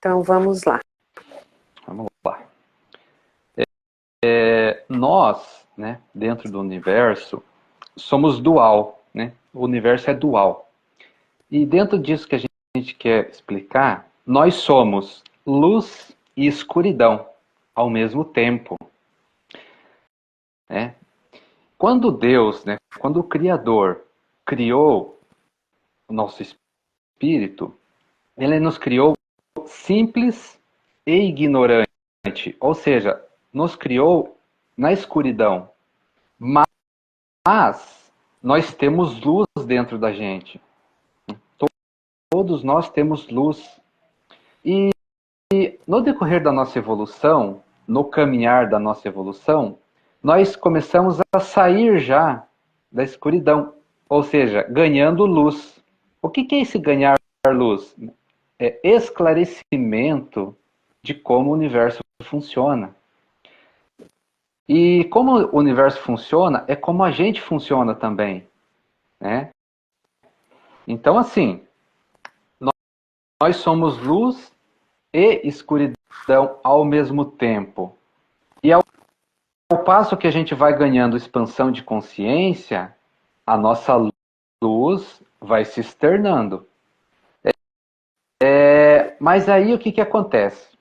Então vamos lá. Vamos lá. Nós, né, dentro do universo, somos dual, né? O universo é dual. E dentro disso que a gente quer explicar, nós somos luz e escuridão ao mesmo tempo, né? Quando Deus, né, quando o Criador criou o nosso espírito, ele nos criou simples e ignorante, ou seja, nos criou na escuridão. Mas nós temos luz dentro da gente. Todos nós temos luz. E no decorrer da nossa evolução, no caminhar da nossa evolução, nós começamos a sair já da escuridão, ou seja, ganhando luz. O que é esse ganhar luz? É esclarecimento de como o universo funciona. E como o universo funciona, é como a gente funciona também, né? Então, assim, nós somos luz e escuridão ao mesmo tempo. E ao passo que a gente vai ganhando expansão de consciência, a nossa luz vai se externando. Mas aí o que acontece?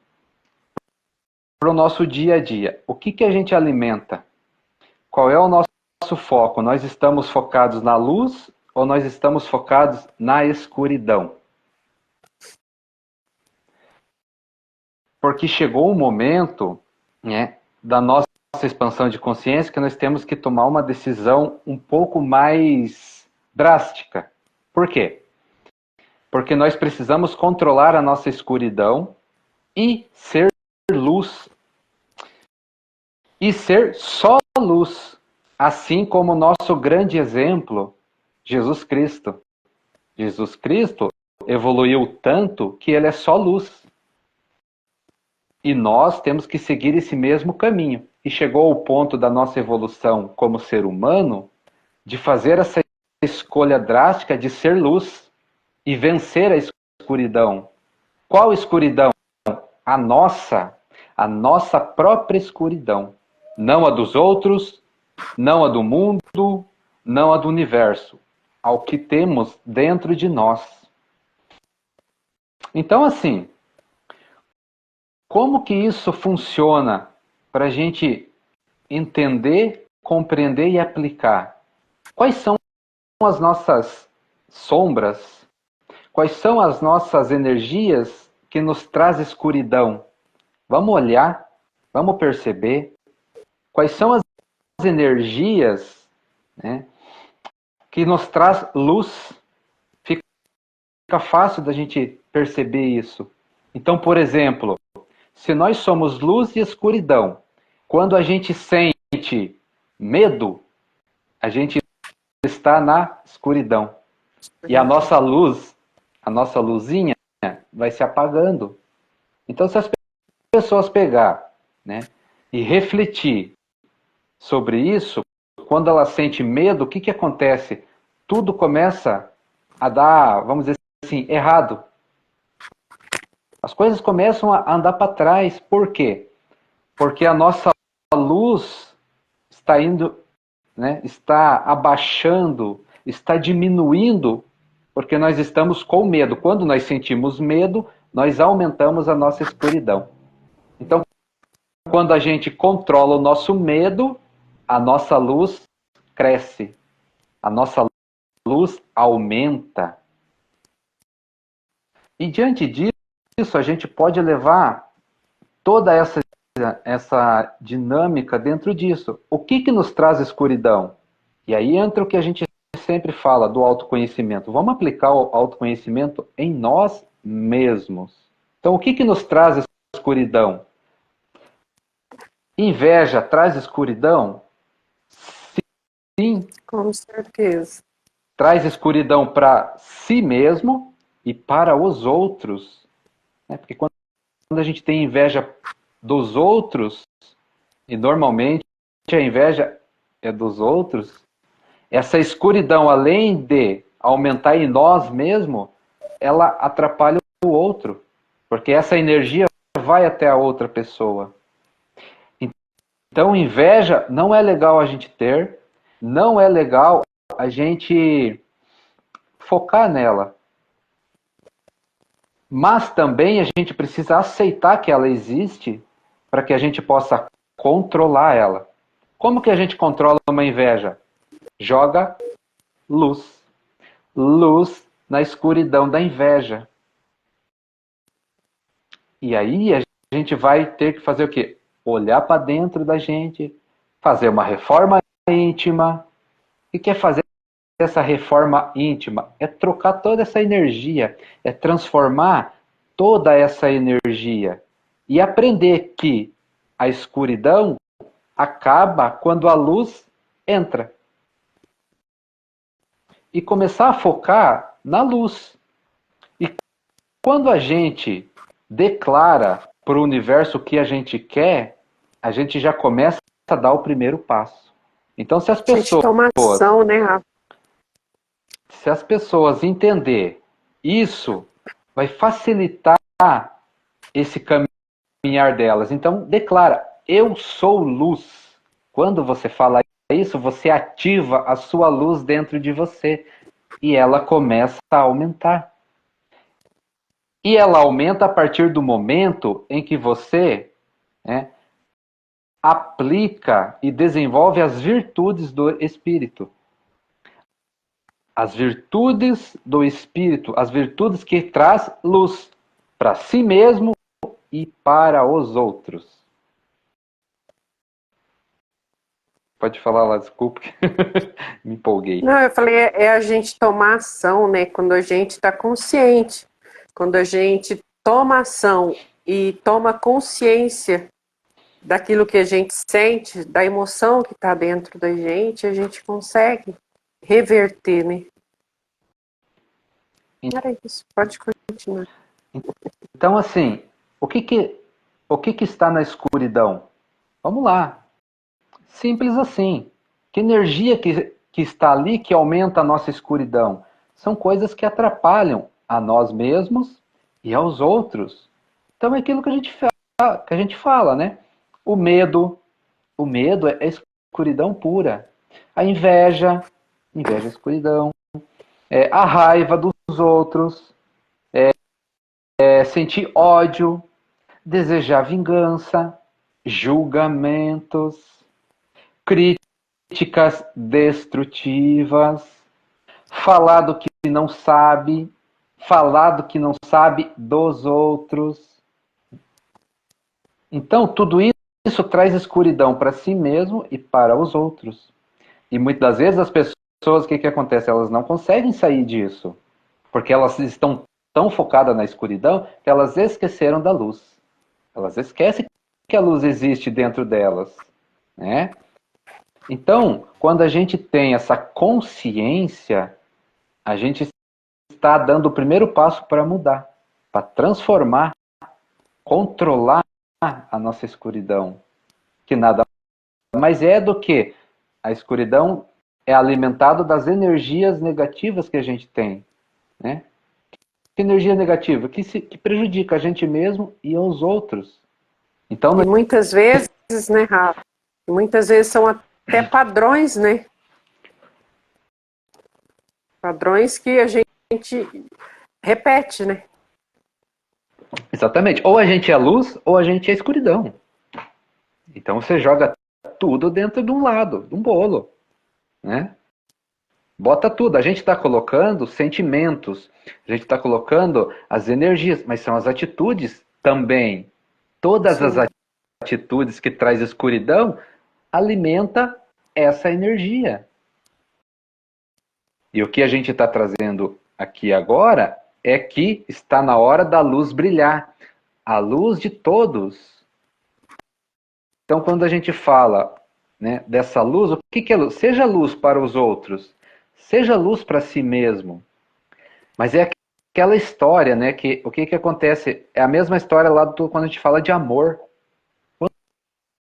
Para o nosso dia a dia, o que a gente alimenta? Qual é o nosso foco? Nós estamos focados na luz ou nós estamos focados na escuridão? Porque chegou um momento, né, da nossa expansão de consciência que nós temos que tomar uma decisão um pouco mais drástica. Por quê? Porque nós precisamos controlar a nossa escuridão e ser luz. E ser só luz. Assim como o nosso grande exemplo, Jesus Cristo. Jesus Cristo evoluiu tanto que ele é só luz. E nós temos que seguir esse mesmo caminho. E chegou ao ponto da nossa evolução como ser humano de fazer essa escolha drástica de ser luz e vencer a escuridão. Qual escuridão? A nossa própria escuridão. Não a dos outros, não a do mundo, não a do universo. Ao que temos dentro de nós. Então, assim, como que isso funciona para a gente entender, compreender e aplicar? Quais são as nossas sombras? Quais são as nossas energias que nos traz escuridão? Vamos olhar, vamos perceber quais são as energias, né, que nos traz luz. Fica fácil da gente perceber isso. Então, por exemplo, se nós somos luz e escuridão, quando a gente sente medo, a gente está na escuridão. E a nossa luz, a nossa luzinha, vai se apagando. Então, se as pessoas pegar, né, e refletir sobre isso, quando ela sente medo, o que acontece? Tudo começa a dar, vamos dizer assim, errado. As coisas começam a andar para trás. Por quê? Porque a nossa luz está indo, né, está abaixando, está diminuindo, porque nós estamos com medo. Quando nós sentimos medo, nós aumentamos a nossa escuridão. Então, quando a gente controla o nosso medo, a nossa luz cresce. A nossa luz aumenta. E diante disso, a gente pode levar toda essa dinâmica dentro disso. O que nos traz escuridão? E aí entra o que a gente sempre fala do autoconhecimento. Vamos aplicar o autoconhecimento em nós mesmos. Então, o que nos traz escuridão? Inveja traz escuridão? Sim. Com certeza. Traz escuridão para si mesmo e para os outros. Porque quando a gente tem inveja dos outros, e normalmente a inveja é dos outros, essa escuridão, além de aumentar em nós mesmos, ela atrapalha o outro. porque essa energia vai até a outra pessoa. Então, inveja não é legal a gente ter, não é legal a gente focar nela. Mas também a gente precisa aceitar que ela existe para que a gente possa controlar ela. Como que a gente controla uma inveja? Joga luz. Luz na escuridão da inveja. E aí a gente vai ter que fazer o quê? Olhar para dentro da gente, fazer uma reforma íntima. O que é fazer essa reforma íntima? É trocar toda essa energia, é transformar toda essa energia e aprender que a escuridão acaba quando a luz entra. E começar a focar na luz. E quando a gente declara para o universo o que a gente quer, a gente já começa a dar o primeiro passo. Então, se as A gente pessoas, toma ação, né, Rafa? se as pessoas entender isso, vai facilitar esse caminhar delas. Então, declara: eu sou luz. Quando você fala isso, você ativa a sua luz dentro de você e ela começa a aumentar. E ela aumenta a partir do momento em que você, né, aplica e desenvolve as virtudes do espírito. As virtudes do espírito, as virtudes que traz luz para si mesmo e para os outros. Pode falar lá, desculpa, me empolguei. Não, eu falei, é a gente tomar ação, né? Quando a gente está consciente. Quando a gente toma ação e toma consciência daquilo que a gente sente, da emoção que está dentro da gente, a gente consegue reverter, né? Era isso, pode continuar. Então, assim, o que está na escuridão? Vamos lá. Simples assim. Que energia que está ali que aumenta a nossa escuridão? São coisas que atrapalham a nós mesmos e aos outros. Então é aquilo que a gente fala, né? O medo é escuridão pura. A inveja é escuridão. A raiva dos outros, sentir ódio, desejar vingança, julgamentos, críticas destrutivas, falar do que não sabe, falar do que não sabe dos outros. Então, tudo isso traz escuridão para si mesmo e para os outros. E muitas das vezes as pessoas, o que acontece? Elas não conseguem sair disso, porque elas estão tão focadas na escuridão que elas esqueceram da luz. Elas esquecem que a luz existe dentro delas, né? Então, quando a gente tem essa consciência, a gente está dando o primeiro passo para mudar, para transformar, controlar a nossa escuridão, que nada mais é do que a escuridão é alimentada das energias negativas que a gente tem, né? Que energia negativa? Que prejudica a gente mesmo e aos outros. Então, E muitas vezes, né, Rafa? Muitas vezes são até padrões, né? Padrões que a gente repete, né? exatamente. Ou a gente é luz ou a gente é escuridão. Então você joga tudo dentro de um lado, de um bolo, né? Bota tudo. A gente está colocando sentimentos, a gente está colocando as energias, mas são as atitudes também. Todas as Sim. atitudes que traz escuridão alimenta essa energia. E o que a gente está trazendo aqui agora é que está na hora da luz brilhar. A luz de todos. Então, quando a gente fala, né, dessa luz, o que é luz? Seja luz para os outros, seja luz para si mesmo. Mas é aquela história, né, que o que acontece? É a mesma história lá quando a gente fala de amor.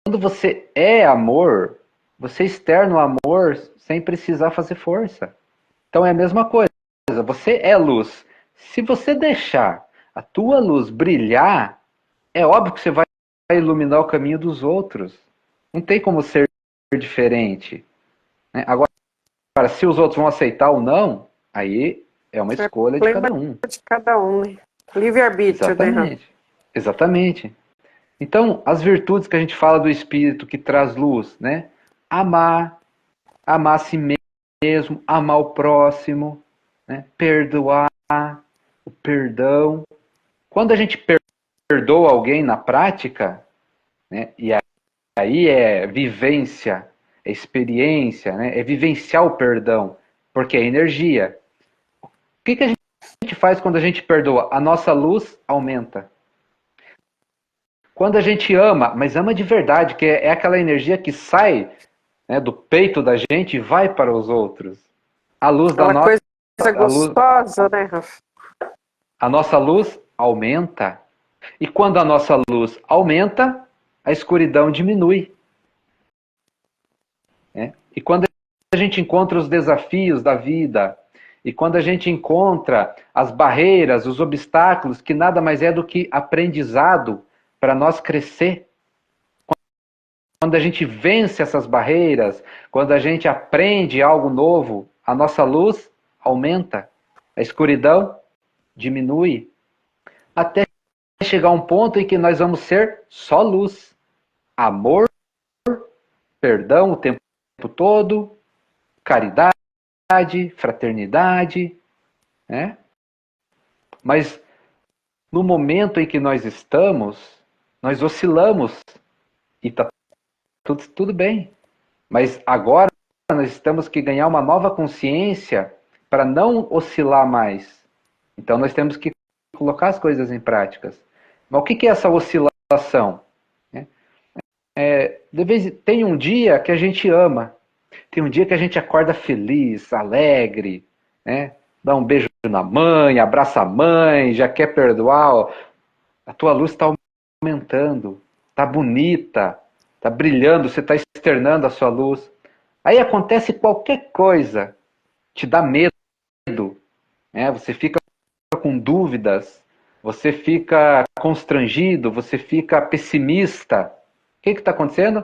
Quando você é amor, você externa o amor sem precisar fazer força. Então é a mesma coisa. Você é luz. Se você deixar a tua luz brilhar, é óbvio que você vai iluminar o caminho dos outros. Não tem como ser diferente, né? Agora, se os outros vão aceitar ou não, aí é uma escolha de cada um. De cada um, né? Livre-arbítrio, né, Rafa? Exatamente. Exatamente. Então, as virtudes que a gente fala do espírito que traz luz, né? Amar a si mesmo, amar o próximo, né? Perdoar, o perdão. Quando a gente perdoa alguém na prática, né? E aí é vivência, é experiência, né? É vivenciar o perdão, porque é energia. O que a gente faz quando a gente perdoa? A nossa luz aumenta. Quando a gente ama, mas ama de verdade, que é aquela energia que sai, né, do peito da gente e vai para os outros. A luz da nossa coisa gostosa, né, Rafa? A nossa luz aumenta. E quando a nossa luz aumenta, a escuridão diminui. Né? E quando a gente encontra os desafios da vida, e quando a gente encontra as barreiras, os obstáculos, que nada mais é do que aprendizado para nós crescer. Quando a gente vence essas barreiras, quando a gente aprende algo novo, a nossa luz aumenta, a escuridão diminui, até chegar a um ponto em que nós vamos ser só luz, amor, perdão o tempo todo, caridade, fraternidade, né? Mas no momento em que nós estamos, nós oscilamos e está tudo bem. Mas agora nós temos que ganhar uma nova consciência para não oscilar mais. Então nós temos que colocar as coisas em práticas. Mas o que é essa oscilação? Tem um dia que a gente ama, tem um dia que a gente acorda feliz, alegre, né? Dá um beijo na mãe, abraça a mãe, já quer perdoar. Ó. A tua luz está aumentando, está bonita, está brilhando, você está externando a sua luz. Aí acontece qualquer coisa, te dá medo, né? Você fica com dúvidas, você fica constrangido, você fica pessimista. O que está acontecendo?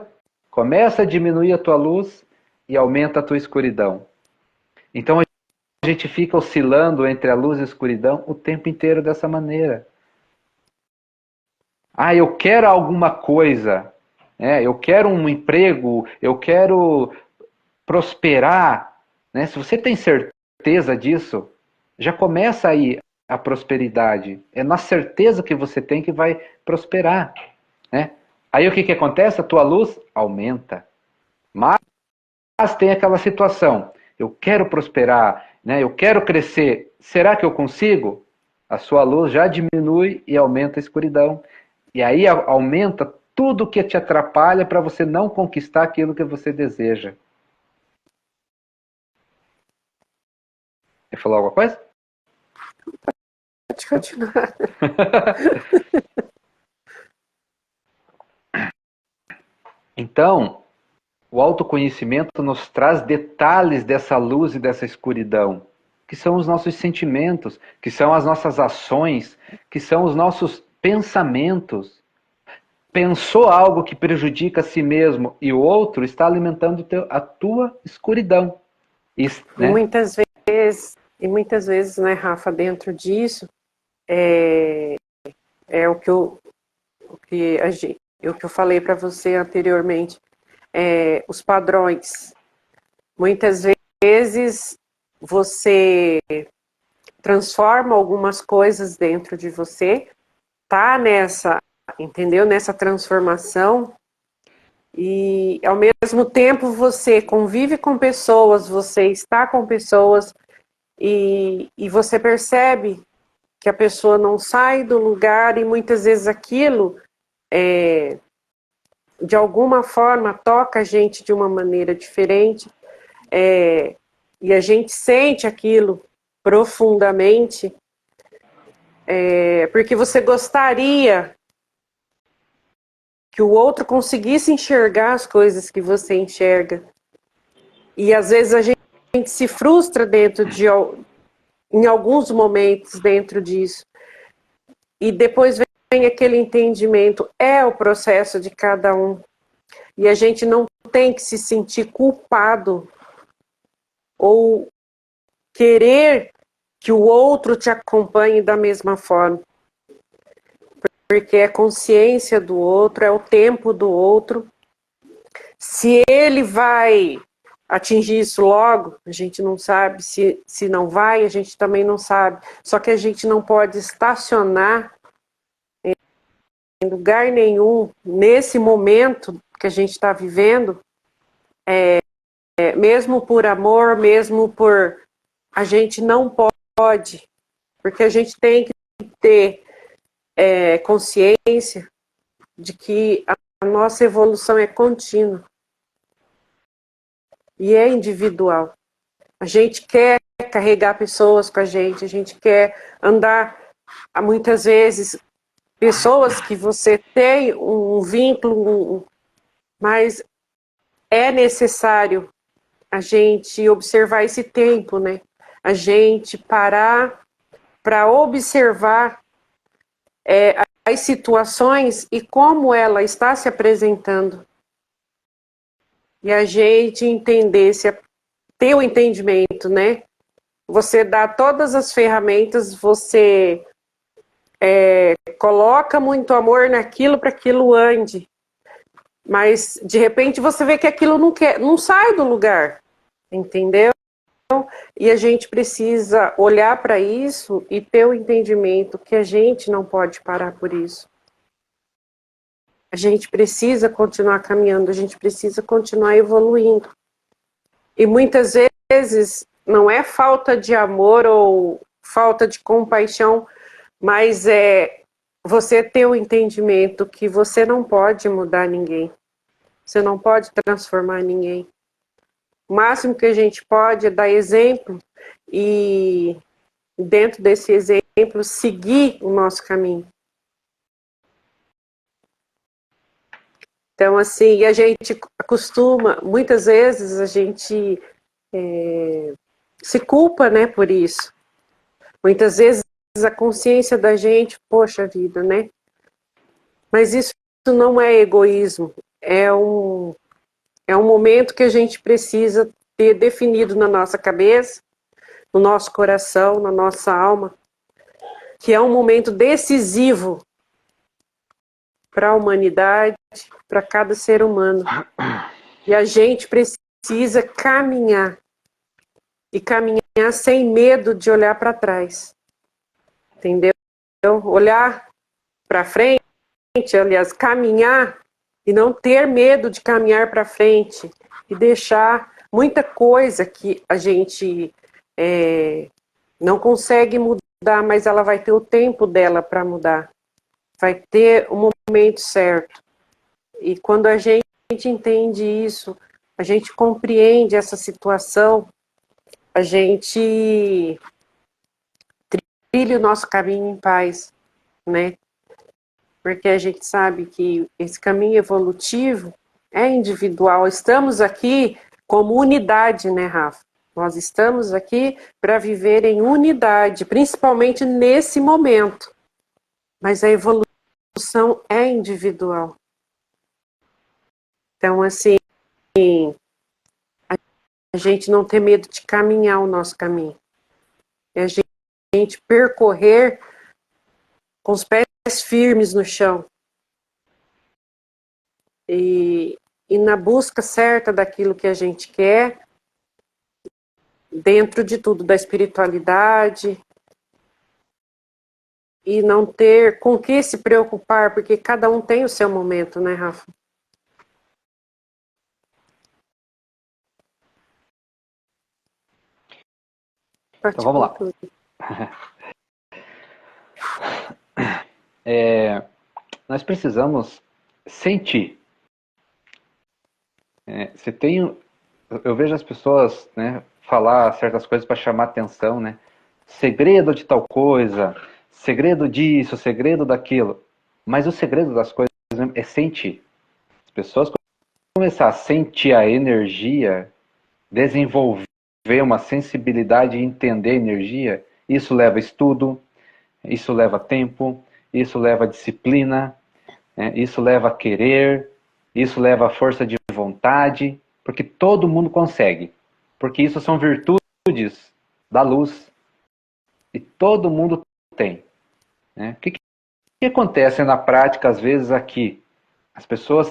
Começa a diminuir a tua luz e aumenta a tua escuridão. Então a gente fica oscilando entre a luz e a escuridão o tempo inteiro dessa maneira. Ah, eu quero alguma coisa, né? Eu quero um emprego, eu quero prosperar. Né? Se você tem certeza disso, já começa aí a prosperidade. É na certeza que você tem que vai prosperar. Né? Aí o que acontece? A tua luz aumenta. Mas tem aquela situação. Eu quero prosperar, né? Eu quero crescer. Será que eu consigo? A sua luz já diminui e aumenta a escuridão. E aí aumenta tudo que te atrapalha para você não conquistar aquilo que você deseja. Quer falar alguma coisa? Pode continuar. Então, o autoconhecimento nos traz detalhes dessa luz e dessa escuridão, que são os nossos sentimentos, que são as nossas ações, que são os nossos pensamentos. Pensou algo que prejudica a si mesmo e o outro, está alimentando a tua escuridão. Isso, né? Muitas vezes, né, Rafa, dentro disso, é o que eu falei para você anteriormente, os padrões. Muitas vezes você transforma algumas coisas dentro de você, tá entendeu? Nessa transformação, e ao mesmo tempo você convive com pessoas, você está com pessoas, e você percebe que a pessoa não sai do lugar, e muitas vezes aquilo de alguma forma toca a gente de uma maneira diferente, e a gente sente aquilo profundamente, porque você gostaria que o outro conseguisse enxergar as coisas que você enxerga. E às vezes a gente se frustra em alguns momentos dentro disso. e depois vem aquele entendimento, é o processo de cada um. E a gente não tem que se sentir culpado ou querer que o outro te acompanhe da mesma forma. Porque é consciência do outro, é o tempo do outro. Se ele vai atingir isso logo, a gente não sabe. Se não vai, a gente também não sabe. Só que a gente não pode estacionar em lugar nenhum, nesse momento que a gente está vivendo, mesmo por amor, mesmo por... A gente não pode, porque a gente tem que ter consciência de que a nossa evolução é contínua e é individual. A gente quer carregar pessoas com a gente quer andar, muitas vezes, pessoas que você tem um vínculo, mas é necessário a gente observar esse tempo, né? A gente parar para observar as situações e como ela está se apresentando. E a gente entender, ter o entendimento, né? Você dá todas as ferramentas, você coloca muito amor naquilo para que aquilo ande. Mas, de repente, você vê que aquilo não sai do lugar, entendeu? E a gente precisa olhar para isso e ter o entendimento que a gente não pode parar por isso. A gente precisa continuar caminhando, a gente precisa continuar evoluindo. E muitas vezes não é falta de amor ou falta de compaixão, mas é você ter o entendimento que você não pode mudar ninguém. Você não pode transformar ninguém. O máximo que a gente pode é dar exemplo e, dentro desse exemplo, seguir o nosso caminho. Então, assim, a gente acostuma, muitas vezes a gente se culpa, né, por isso. Muitas vezes a consciência da gente, poxa vida, né? Mas isso não é egoísmo, é um momento que a gente precisa ter definido na nossa cabeça, no nosso coração, na nossa alma, que é um momento decisivo para a humanidade, para cada ser humano. E a gente precisa caminhar. E caminhar sem medo de olhar para trás. Entendeu? Olhar para frente, aliás, caminhar e não ter medo de caminhar para frente e deixar muita coisa que a gente não consegue mudar, mas ela vai ter o tempo dela para mudar. Vai ter o momento certo. E quando a gente entende isso, a gente compreende essa situação, a gente trilha o nosso caminho em paz, né? Porque a gente sabe que esse caminho evolutivo é individual. Estamos aqui como unidade, né, Rafa? Nós estamos aqui para viver em unidade, principalmente nesse momento. Mas a evolução é individual. Então, assim, a gente não ter medo de caminhar o nosso caminho. E a gente percorrer com os pés firmes no chão. E na busca certa daquilo que a gente quer, dentro de tudo, da espiritualidade, e não ter com que se preocupar, porque cada um tem o seu momento, né, Rafa? Então vamos lá. Nós precisamos sentir. Você tem, eu vejo as pessoas, né, falar certas coisas para chamar atenção, né? Segredo de tal coisa, segredo disso, segredo daquilo. Mas o segredo das coisas é sentir. As pessoas começar a sentir a energia, desenvolver uma sensibilidade e entender a energia, isso leva estudo, isso leva tempo, isso leva a disciplina, né? Isso leva a querer, isso leva a força de vontade, porque todo mundo consegue. Porque isso são virtudes da luz. E todo mundo tem. Né? O que acontece na prática, às vezes, aqui? As pessoas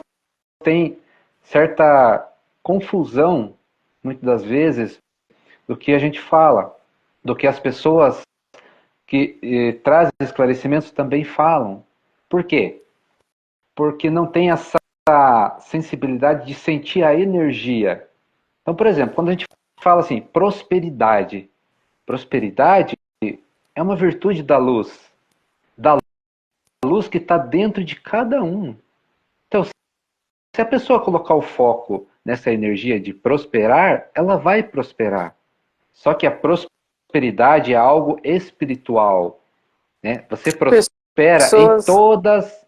têm certa confusão, muitas das vezes, do que a gente fala, do que as pessoas que trazem esclarecimentos também falam. Por quê? Porque não tem essa sensibilidade de sentir a energia. Então, por exemplo, quando a gente fala assim, prosperidade. Prosperidade é uma virtude da luz que está dentro de cada um. Então, se a pessoa colocar o foco nessa energia de prosperar, ela vai prosperar. Só que a prosperidade é algo espiritual. Né? Você prospera em todas...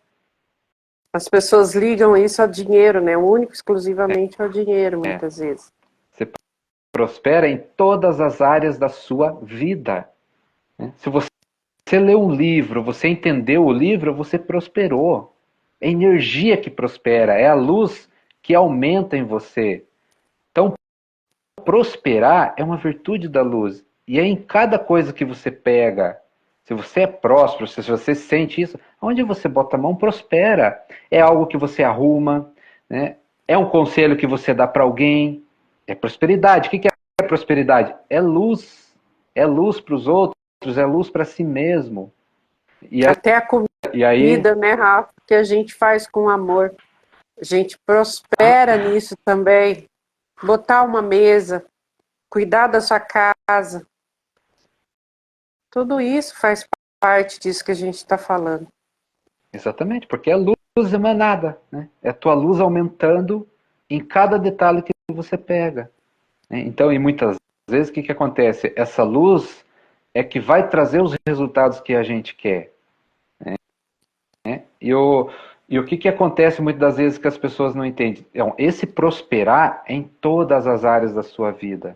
As pessoas ligam isso ao dinheiro, né? Único, exclusivamente ao dinheiro, muitas vezes. Você prospera em todas as áreas da sua vida. Né? Se você leu um livro, você entendeu o livro, você prosperou. É a energia que prospera, é a luz que aumenta em você. Então, prosperar é uma virtude da luz. E é em cada coisa que você pega. Se você é próspero, se você sente isso, onde você bota a mão, prospera. É algo que você arruma, né? É um conselho que você dá para alguém. É prosperidade. O que é prosperidade? É luz. É luz para os outros, é luz para si mesmo. E até a comida, né, Rafa, que a gente faz com amor. A gente prospera nisso também. Botar uma mesa, cuidar da sua casa. Tudo isso faz parte disso que a gente está falando. Exatamente, porque é luz emanada, né? É a tua luz aumentando em cada detalhe que você pega. Né? Então, e muitas vezes, o que acontece? Essa luz é que vai trazer os resultados que a gente quer. Né? E o que acontece muitas das vezes que as pessoas não entendem? Então, esse prosperar é em todas as áreas da sua vida.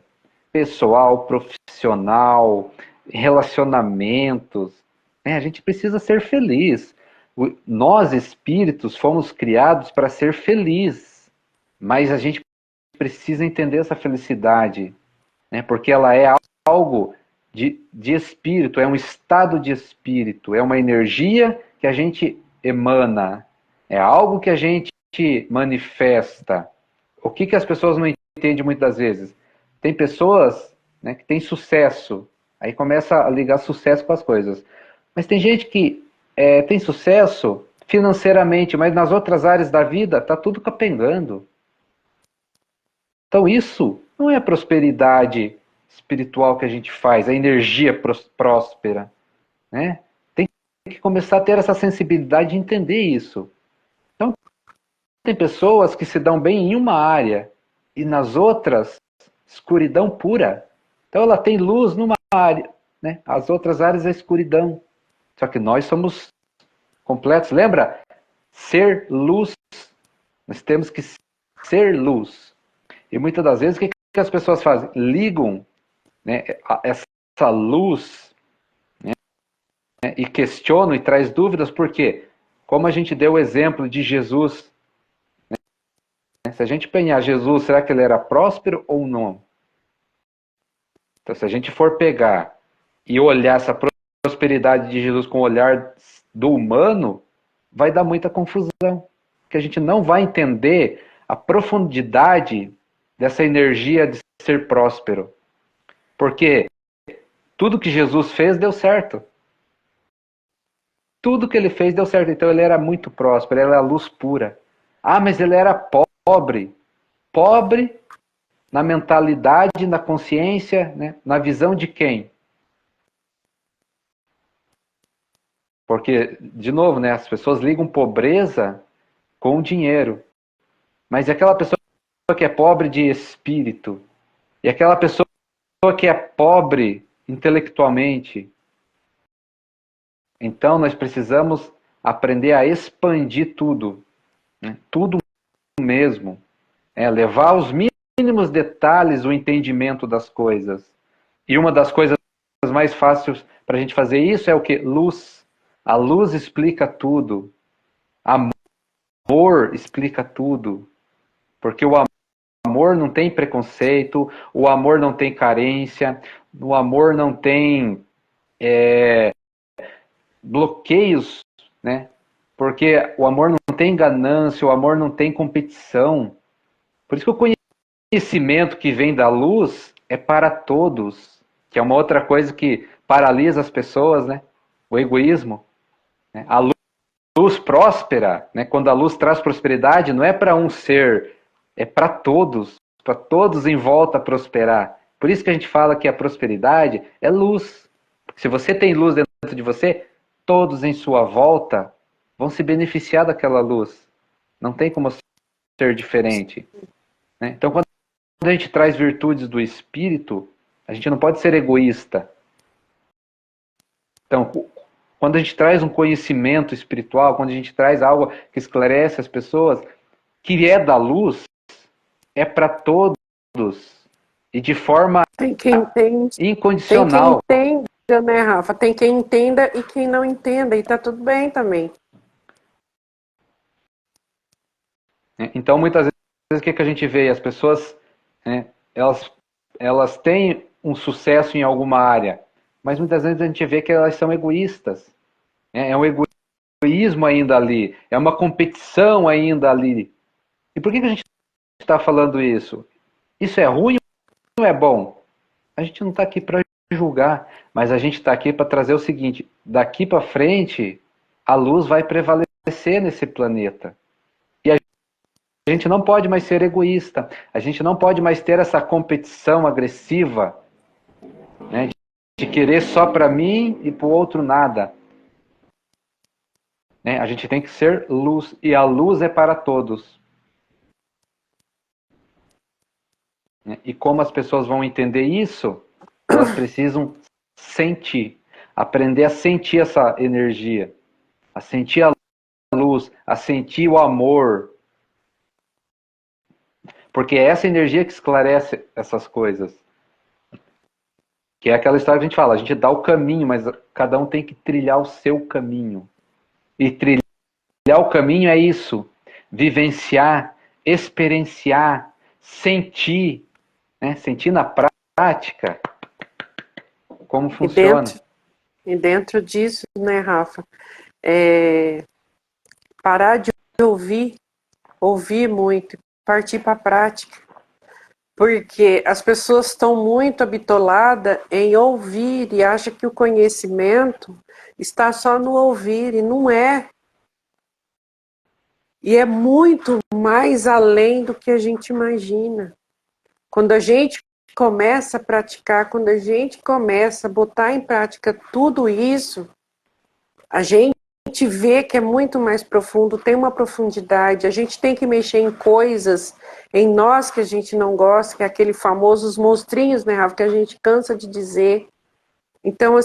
Pessoal, profissional, relacionamentos. Né? A gente precisa ser feliz. Nós, espíritos, fomos criados para ser felizes. Mas a gente precisa entender essa felicidade. Né? Porque ela é algo de espírito, é um estado de espírito, é uma energia que a gente emana, é algo que a gente manifesta. O que as pessoas não entendem muitas vezes? Tem pessoas, né, que têm sucesso, aí começa a ligar sucesso com as coisas. Mas tem gente que tem sucesso financeiramente, mas nas outras áreas da vida está tudo capengando. Então isso não é prosperidade espiritual que a gente faz, a energia próspera. Né? Tem que começar a ter essa sensibilidade de entender isso. Então, tem pessoas que se dão bem em uma área e nas outras, escuridão pura. Então ela tem luz numa área, né? As outras áreas é escuridão. Só que nós somos completos. Lembra? Ser luz. Nós temos que ser luz. E muitas das vezes, o que as pessoas fazem? Ligam, né, essa luz, né, e questionam e traz dúvidas, porque, como a gente deu o exemplo de Jesus, né, se a gente pegar Jesus, será que ele era próspero ou não? Então, se a gente for pegar e olhar essa prosperidade de Jesus com o olhar do humano, vai dar muita confusão, porque a gente não vai entender a profundidade dessa energia de ser próspero. Porque tudo que Jesus fez deu certo. Tudo que ele fez deu certo. Então ele era muito próspero, ele era a luz pura. Ah, mas ele era pobre. Pobre na mentalidade, na consciência, né? Na visão de quem? Porque, de novo, né, as pessoas ligam pobreza com dinheiro. Mas e aquela pessoa que é pobre de espírito? E aquela pessoa que é pobre intelectualmente? Então nós precisamos aprender a expandir tudo. Né? Tudo mesmo. Levar aos mínimos detalhes o entendimento das coisas. E uma das coisas mais fáceis para a gente fazer isso é o que? Luz. A luz explica tudo. Amor explica tudo. Porque o amor não tem preconceito, o amor não tem carência, o amor não tem bloqueios, né? Porque o amor não tem ganância, o amor não tem competição. Por isso que o conhecimento que vem da luz é para todos, que é uma outra coisa que paralisa as pessoas, né? O egoísmo. Né? A luz próspera, né? Quando a luz traz prosperidade, não é para um ser, é para todos em volta prosperar. Por isso que a gente fala que a prosperidade é luz. Se você tem luz dentro de você, todos em sua volta vão se beneficiar daquela luz. Não tem como ser diferente. Né? Então, quando a gente traz virtudes do espírito, a gente não pode ser egoísta. Então, quando a gente traz um conhecimento espiritual, quando a gente traz algo que esclarece as pessoas, que é da luz, é para todos e de forma Tem quem entende, incondicional. tem quem entenda, né, Rafa? Tem quem entenda e quem não entenda, e tá tudo bem também. Então, muitas vezes, o que a gente vê? As pessoas, né, elas têm um sucesso em alguma área, mas muitas vezes a gente vê que elas são egoístas. Né? É um egoísmo ainda ali, é uma competição ainda ali. E por que a gente está falando isso? Isso é ruim ou é bom? A gente não está aqui para julgar, mas a gente está aqui para trazer o seguinte: daqui para frente, a luz vai prevalecer nesse planeta. E a gente não pode mais ser egoísta, a gente não pode mais ter essa competição agressiva, né, de querer só para mim e para o outro nada. Né? A gente tem que ser luz, e a luz é para todos. E como as pessoas vão entender isso? Elas precisam sentir, aprender a sentir essa energia, a sentir a luz, a sentir o amor. Porque é essa energia que esclarece essas coisas. Que é aquela história que a gente fala, a gente dá o caminho, mas cada um tem que trilhar o seu caminho. E trilhar o caminho é isso, vivenciar, experienciar, sentir, né? Sentir na prática como funciona. E dentro disso, né, Rafa, parar de ouvir muito, partir para a prática. Porque as pessoas estão muito habitoladas em ouvir e acham que o conhecimento está só no ouvir, e não é. E é muito mais além do que a gente imagina. Quando a gente começa a praticar, quando a gente começa a botar em prática tudo isso, a gente vê que é muito mais profundo, tem uma profundidade, a gente tem que mexer em coisas em nós que a gente não gosta, que é aquele famoso os monstrinhos, né, Rafa, que a gente cansa de dizer. Então,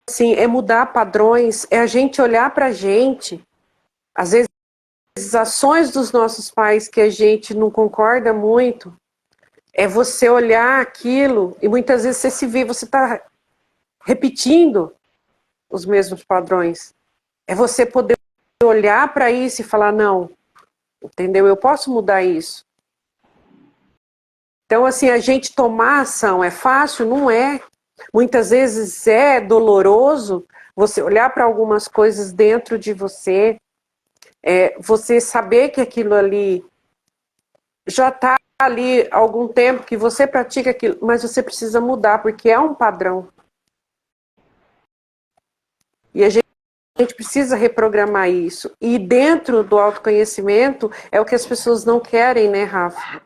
assim, é mudar padrões, é a gente olhar pra gente, às vezes as ações dos nossos pais que a gente não concorda muito, é você olhar aquilo e muitas vezes você se vê, você está repetindo os mesmos padrões. É você poder olhar para isso e falar, não, entendeu? Eu posso mudar isso. Então, assim, a gente tomar ação é fácil? Não é. Muitas vezes é doloroso você olhar para algumas coisas dentro de você, você saber que aquilo ali já está ali há algum tempo, que você pratica aquilo, mas você precisa mudar, porque é um padrão. E a gente precisa reprogramar isso. E dentro do autoconhecimento é o que as pessoas não querem, né, Rafa?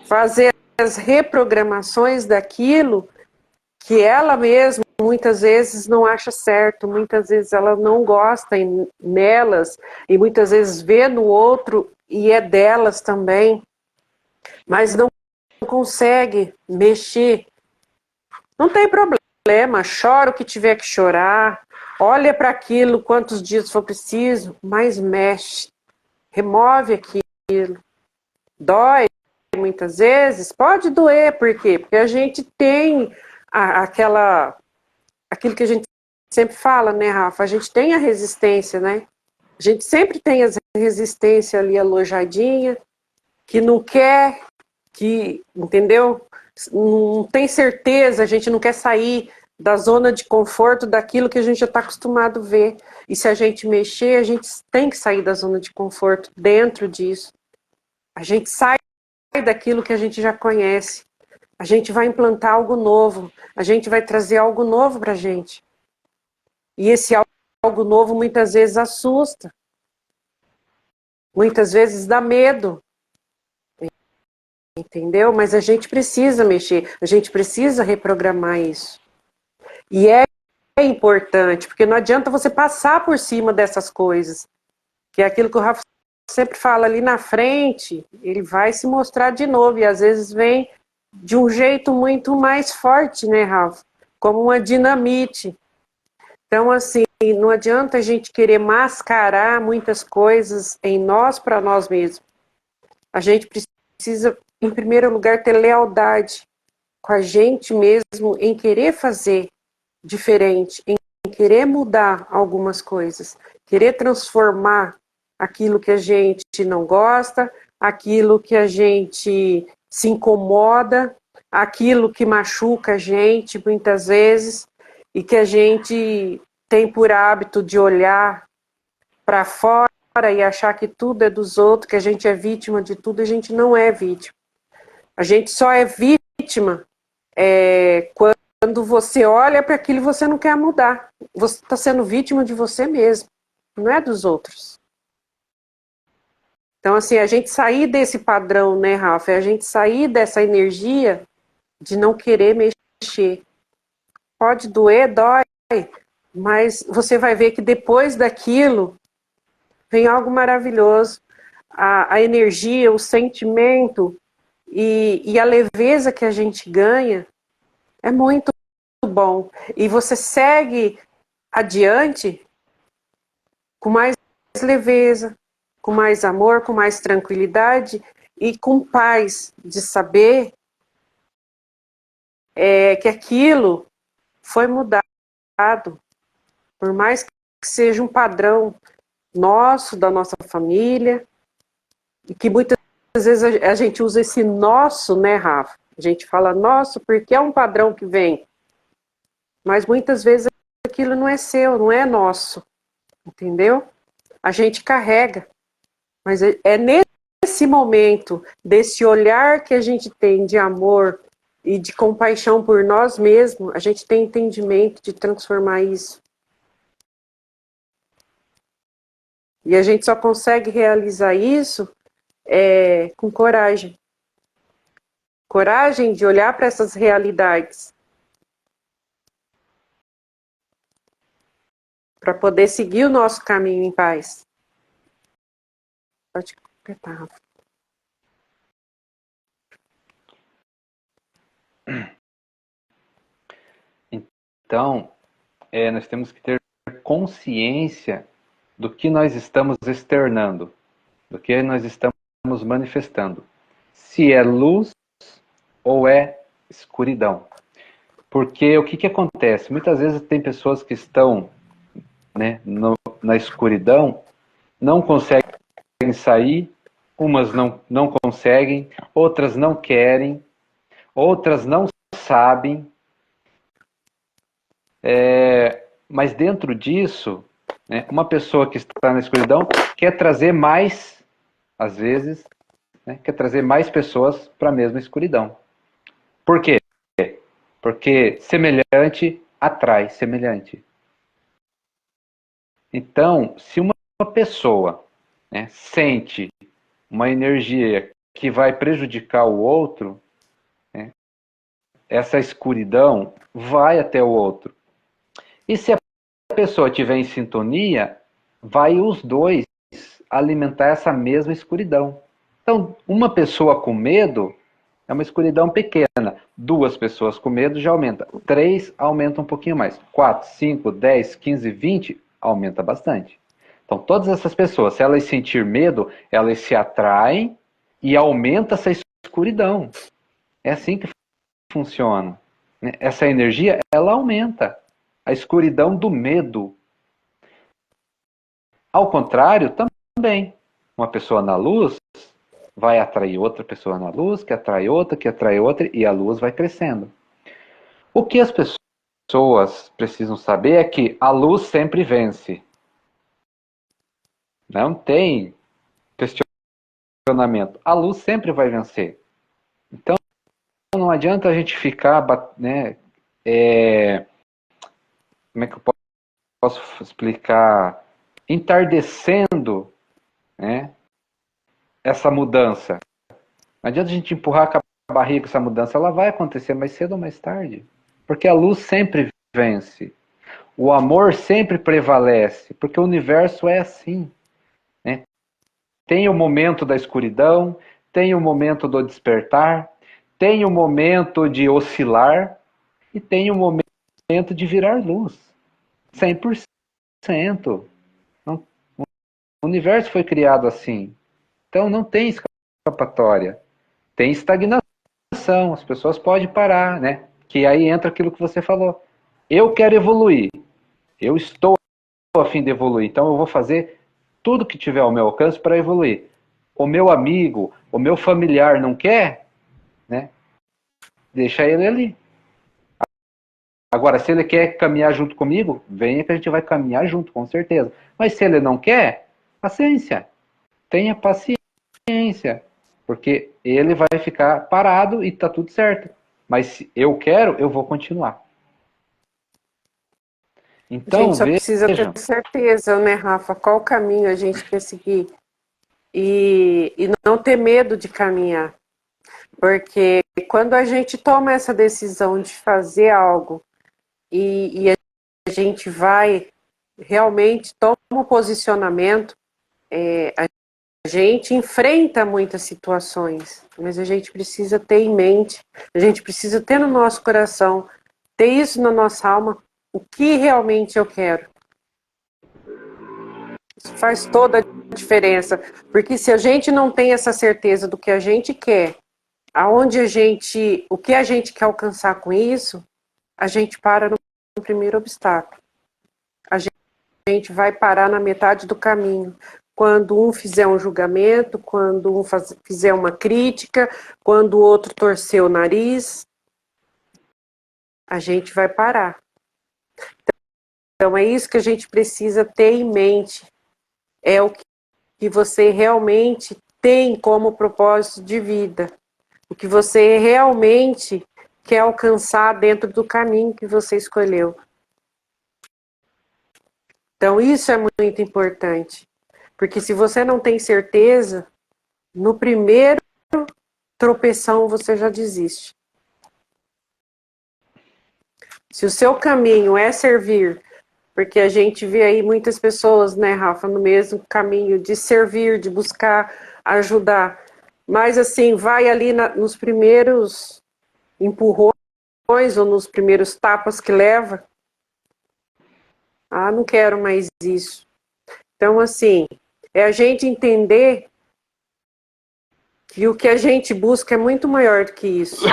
Fazer as reprogramações daquilo que ela mesma muitas vezes não acha certo, muitas vezes ela não gosta nelas, e muitas vezes vê no outro e é delas também, mas não consegue mexer. Não tem problema, chora o que tiver que chorar, olha para aquilo quantos dias for preciso, mas mexe, remove aquilo. Dói muitas vezes, pode doer, por quê? Porque a gente tem aquilo que a gente sempre fala, né, Rafa? A gente tem a resistência, né? A gente sempre tem a resistência ali alojadinha, que não quer, que, entendeu? Não tem certeza, a gente não quer sair da zona de conforto daquilo que a gente já está acostumado a ver. E se a gente mexer, a gente tem que sair da zona de conforto dentro disso. A gente sai daquilo que a gente já conhece. A gente vai implantar algo novo. A gente vai trazer algo novo para a gente. E esse algo novo muitas vezes assusta. Muitas vezes dá medo. Entendeu? Mas a gente precisa mexer. A gente precisa reprogramar isso. E é importante, porque não adianta você passar por cima dessas coisas. Que é aquilo que o Rafa sempre fala ali na frente, ele vai se mostrar de novo. E às vezes vem de um jeito muito mais forte, né, Rafa? Como uma dinamite. Então, assim, não adianta a gente querer mascarar muitas coisas em nós para nós mesmos. A gente precisa, em primeiro lugar, ter lealdade com a gente mesmo em querer fazer diferente, em querer mudar algumas coisas, querer transformar aquilo que a gente não gosta, aquilo que a gente se incomoda, aquilo que machuca a gente muitas vezes e que a gente tem por hábito de olhar para fora e achar que tudo é dos outros, que a gente é vítima de tudo. A gente não é vítima. A gente só é vítima quando você olha para aquilo e você não quer mudar. Você está sendo vítima de você mesmo, não é dos outros. Então, assim, a gente sair desse padrão, né, Rafa? A gente sair dessa energia de não querer mexer. Pode doer, dói, mas você vai ver que depois daquilo vem algo maravilhoso. A energia, o sentimento e a leveza que a gente ganha é muito bom. E você segue adiante com mais leveza, com mais amor, com mais tranquilidade e com paz de saber que aquilo foi mudado. Por mais que seja um padrão nosso, da nossa família, e que muitas vezes a gente usa esse nosso, né, Rafa? A gente fala nosso porque é um padrão que vem. Mas muitas vezes aquilo não é seu, não é nosso. Entendeu? A gente carrega. Mas é nesse momento, desse olhar que a gente tem de amor e de compaixão por nós mesmos, a gente tem entendimento de transformar isso. E a gente só consegue realizar isso com coragem. Coragem de olhar para essas realidades. Para poder seguir o nosso caminho em paz. Pode completar, Rafa. Então, nós temos que ter consciência do que nós estamos externando, do que nós estamos manifestando. Se é luz ou é escuridão. Porque o que acontece? Muitas vezes tem pessoas que estão, né, na escuridão, não conseguem sair, umas não conseguem, outras não querem, outras não sabem. Mas dentro disso, né, uma pessoa que está na escuridão quer trazer mais, às vezes, né, quer trazer mais pessoas para a mesma escuridão. Por quê? Porque semelhante atrai semelhante. Então, se uma pessoa, né, sente uma energia que vai prejudicar o outro, né, essa escuridão vai até o outro. E se a pessoa estiver em sintonia, vai os dois alimentar essa mesma escuridão. Então, uma pessoa com medo é uma escuridão pequena. Duas pessoas com medo já aumenta. 3 aumenta um pouquinho mais. 4, 5, 10, 15, 20 aumenta bastante. Então, todas essas pessoas, se elas sentir medo, elas se atraem e aumenta essa escuridão. É assim que funciona. Essa energia, ela aumenta. a escuridão do medo. Ao contrário, também, uma pessoa na luz vai atrair outra pessoa na luz, que atrai outra, e a luz vai crescendo. O que as pessoas precisam saber é que a luz sempre vence. Não tem questionamento. A luz sempre vai vencer. Então, não adianta a gente ficar, né, como é que eu posso explicar? Entardecendo, né, essa mudança. Não adianta a gente empurrar com a barriga essa mudança. Ela vai acontecer mais cedo ou mais tarde. Porque a luz sempre vence. O amor sempre prevalece. Porque o universo é assim. Né? Tem o momento da escuridão, tem o momento do despertar, tem o momento de oscilar e tem o momento de virar luz. 100%. Não, o universo foi criado assim. Então não tem escapatória. Tem estagnação. As pessoas podem parar, né? Que aí entra aquilo que você falou. Eu quero evoluir. Eu estou a fim de evoluir. Então eu vou fazer tudo que tiver ao meu alcance para evoluir. O meu amigo, o meu familiar não quer, né? Deixa ele ali. Agora, se ele quer caminhar junto comigo, venha que a gente vai caminhar junto, com certeza. Mas se ele não quer, paciência. Tenha paciência. Porque ele vai ficar parado e tá tudo certo. Mas se eu quero, eu vou continuar. A Então, gente só precisa ter vejam. certeza, né, Rafa, qual caminho a gente quer seguir. E não ter medo de caminhar. Porque quando a gente toma essa decisão de fazer algo e a gente vai realmente toma um posicionamento, a gente enfrenta muitas situações, mas a gente precisa ter em mente, a gente precisa ter no nosso coração, ter isso na nossa alma, o que realmente eu quero. Isso faz toda a diferença, porque se a gente não tem essa certeza do que a gente quer, aonde a gente, o que a gente quer alcançar com isso, a gente para no primeiro obstáculo. A gente vai parar na metade do caminho. Quando um fizer um julgamento, quando um fizer uma crítica, quando o outro torcer o nariz, a gente vai parar. Então é isso que a gente precisa ter em mente. É o que você realmente tem como propósito de vida. O que você realmente quer alcançar dentro do caminho que você escolheu. Então, isso é muito importante. Porque se você não tem certeza, no primeiro tropeção você já desiste. Se o seu caminho é servir, porque a gente vê aí muitas pessoas, né, Rafa, no mesmo caminho de servir, de buscar ajudar. Mas assim, vai ali nos primeiros empurrões ou nos primeiros tapas que leva. Ah, não quero mais isso. Então, assim, é a gente entender que o que a gente busca é muito maior do que isso.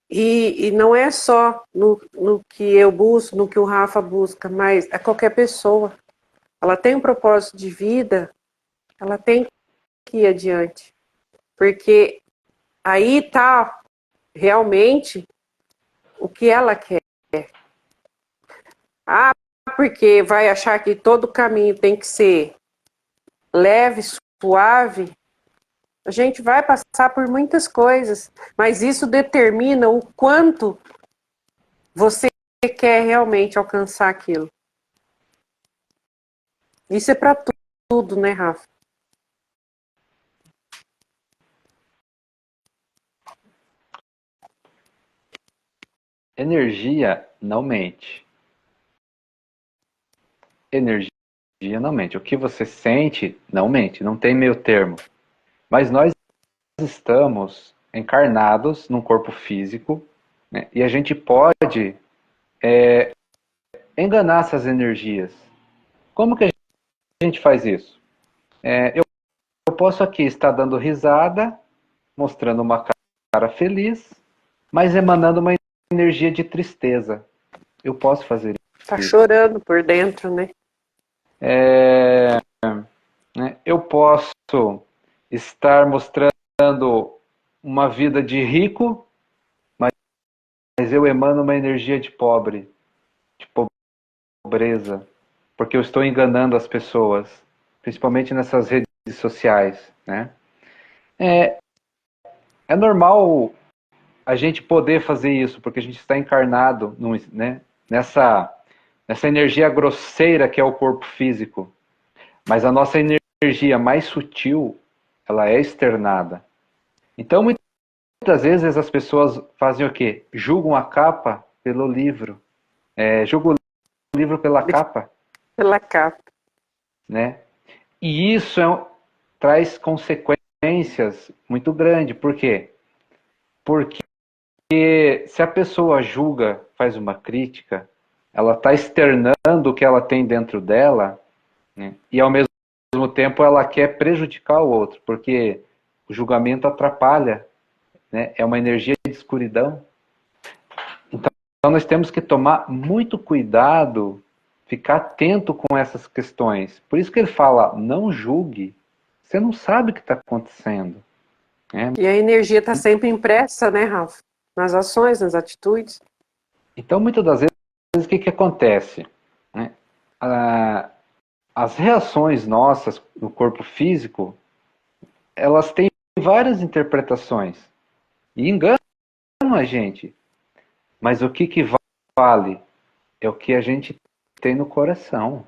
E não é só no que eu busco, no que o Rafa busca, mas é qualquer pessoa. Ela tem um propósito de vida, ela tem que ir adiante. Porque aí está realmente o que ela quer. Ah, porque vai achar que todo caminho tem que ser leve, suave. A gente vai passar por muitas coisas, mas isso determina o quanto você quer realmente alcançar aquilo. Isso é para tudo, né, Rafa? Energia não mente. Energia não mente. O que você sente não mente. Não tem meio termo. Mas nós estamos encarnados num corpo físico, né? E a gente pode enganar essas energias. Como que a gente faz isso? Eu posso aqui estar dando risada, mostrando uma cara feliz, mas emanando uma energia de tristeza. Eu posso fazer Tá isso. chorando por dentro, né? Né? Eu posso estar mostrando uma vida de rico, mas eu emano uma energia de pobre, de pobreza, porque eu estou enganando as pessoas, principalmente nessas redes sociais, né? É normal a gente poder fazer isso, porque a gente está encarnado né, nessa energia grosseira que é o corpo físico. Mas a nossa energia mais sutil, ela é externada. Então, muitas vezes as pessoas fazem o quê? Julgam a capa pelo livro. Julgam o livro pela capa, Pela capa. né? E isso traz consequências muito grandes. Por quê? Porque se a pessoa julga, faz uma crítica, ela está externando o que ela tem dentro dela, né? E ao mesmo tempo ela quer prejudicar o outro, porque o julgamento atrapalha, né? É uma energia de escuridão. Então nós temos que tomar muito cuidado, ficar atento com essas questões. Por isso que ele fala, não julgue, você não sabe o que está acontecendo. Né? E a energia está sempre impressa, né, Rafa? Nas ações, nas atitudes. Então, muitas das vezes, o que acontece? Né? As reações nossas no corpo físico, elas têm várias interpretações e enganam a gente. Mas o que vale é o que a gente tem no coração,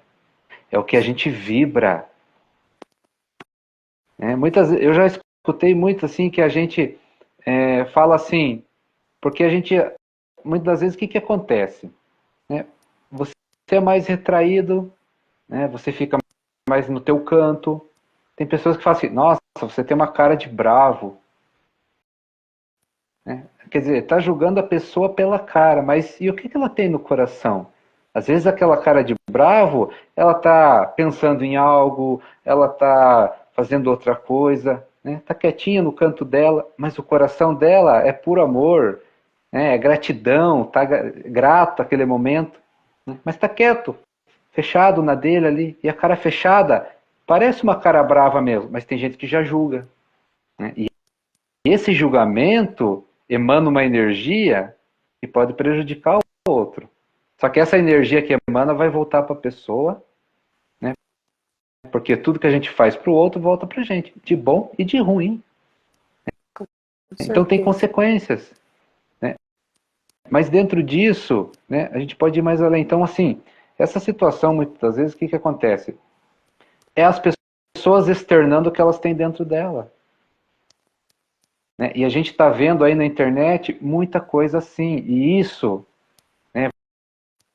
é o que a gente vibra. Né? Eu já escutei muito assim que a gente fala assim, porque a gente, muitas das vezes, o que acontece? Né? Você é mais retraído, né? Você fica mais no teu canto. Tem pessoas que falam assim, nossa, você tem uma cara de bravo. Né? Quer dizer, está julgando a pessoa pela cara, mas e o que ela tem no coração? Às vezes aquela cara de bravo, ela está pensando em algo, ela está fazendo outra coisa, né? Está quietinha no canto dela, mas o coração dela é puro amor, né? É gratidão, está grato àquele momento, né? Mas está quieto, fechado na dele ali, e a cara fechada parece uma cara brava mesmo, mas tem gente que já julga. Né? E esse julgamento emana uma energia que pode prejudicar o outro. Só que essa energia que emana vai voltar para a pessoa, né? Porque tudo que a gente faz para o outro volta para a gente, de bom e de ruim. Então tem consequências. Né? Mas dentro disso, né, a gente pode ir mais além. Então, assim, essa situação, muitas vezes, o que acontece? É as pessoas externando o que elas têm dentro dela. Né? E a gente está vendo aí na internet muita coisa assim. E isso, né,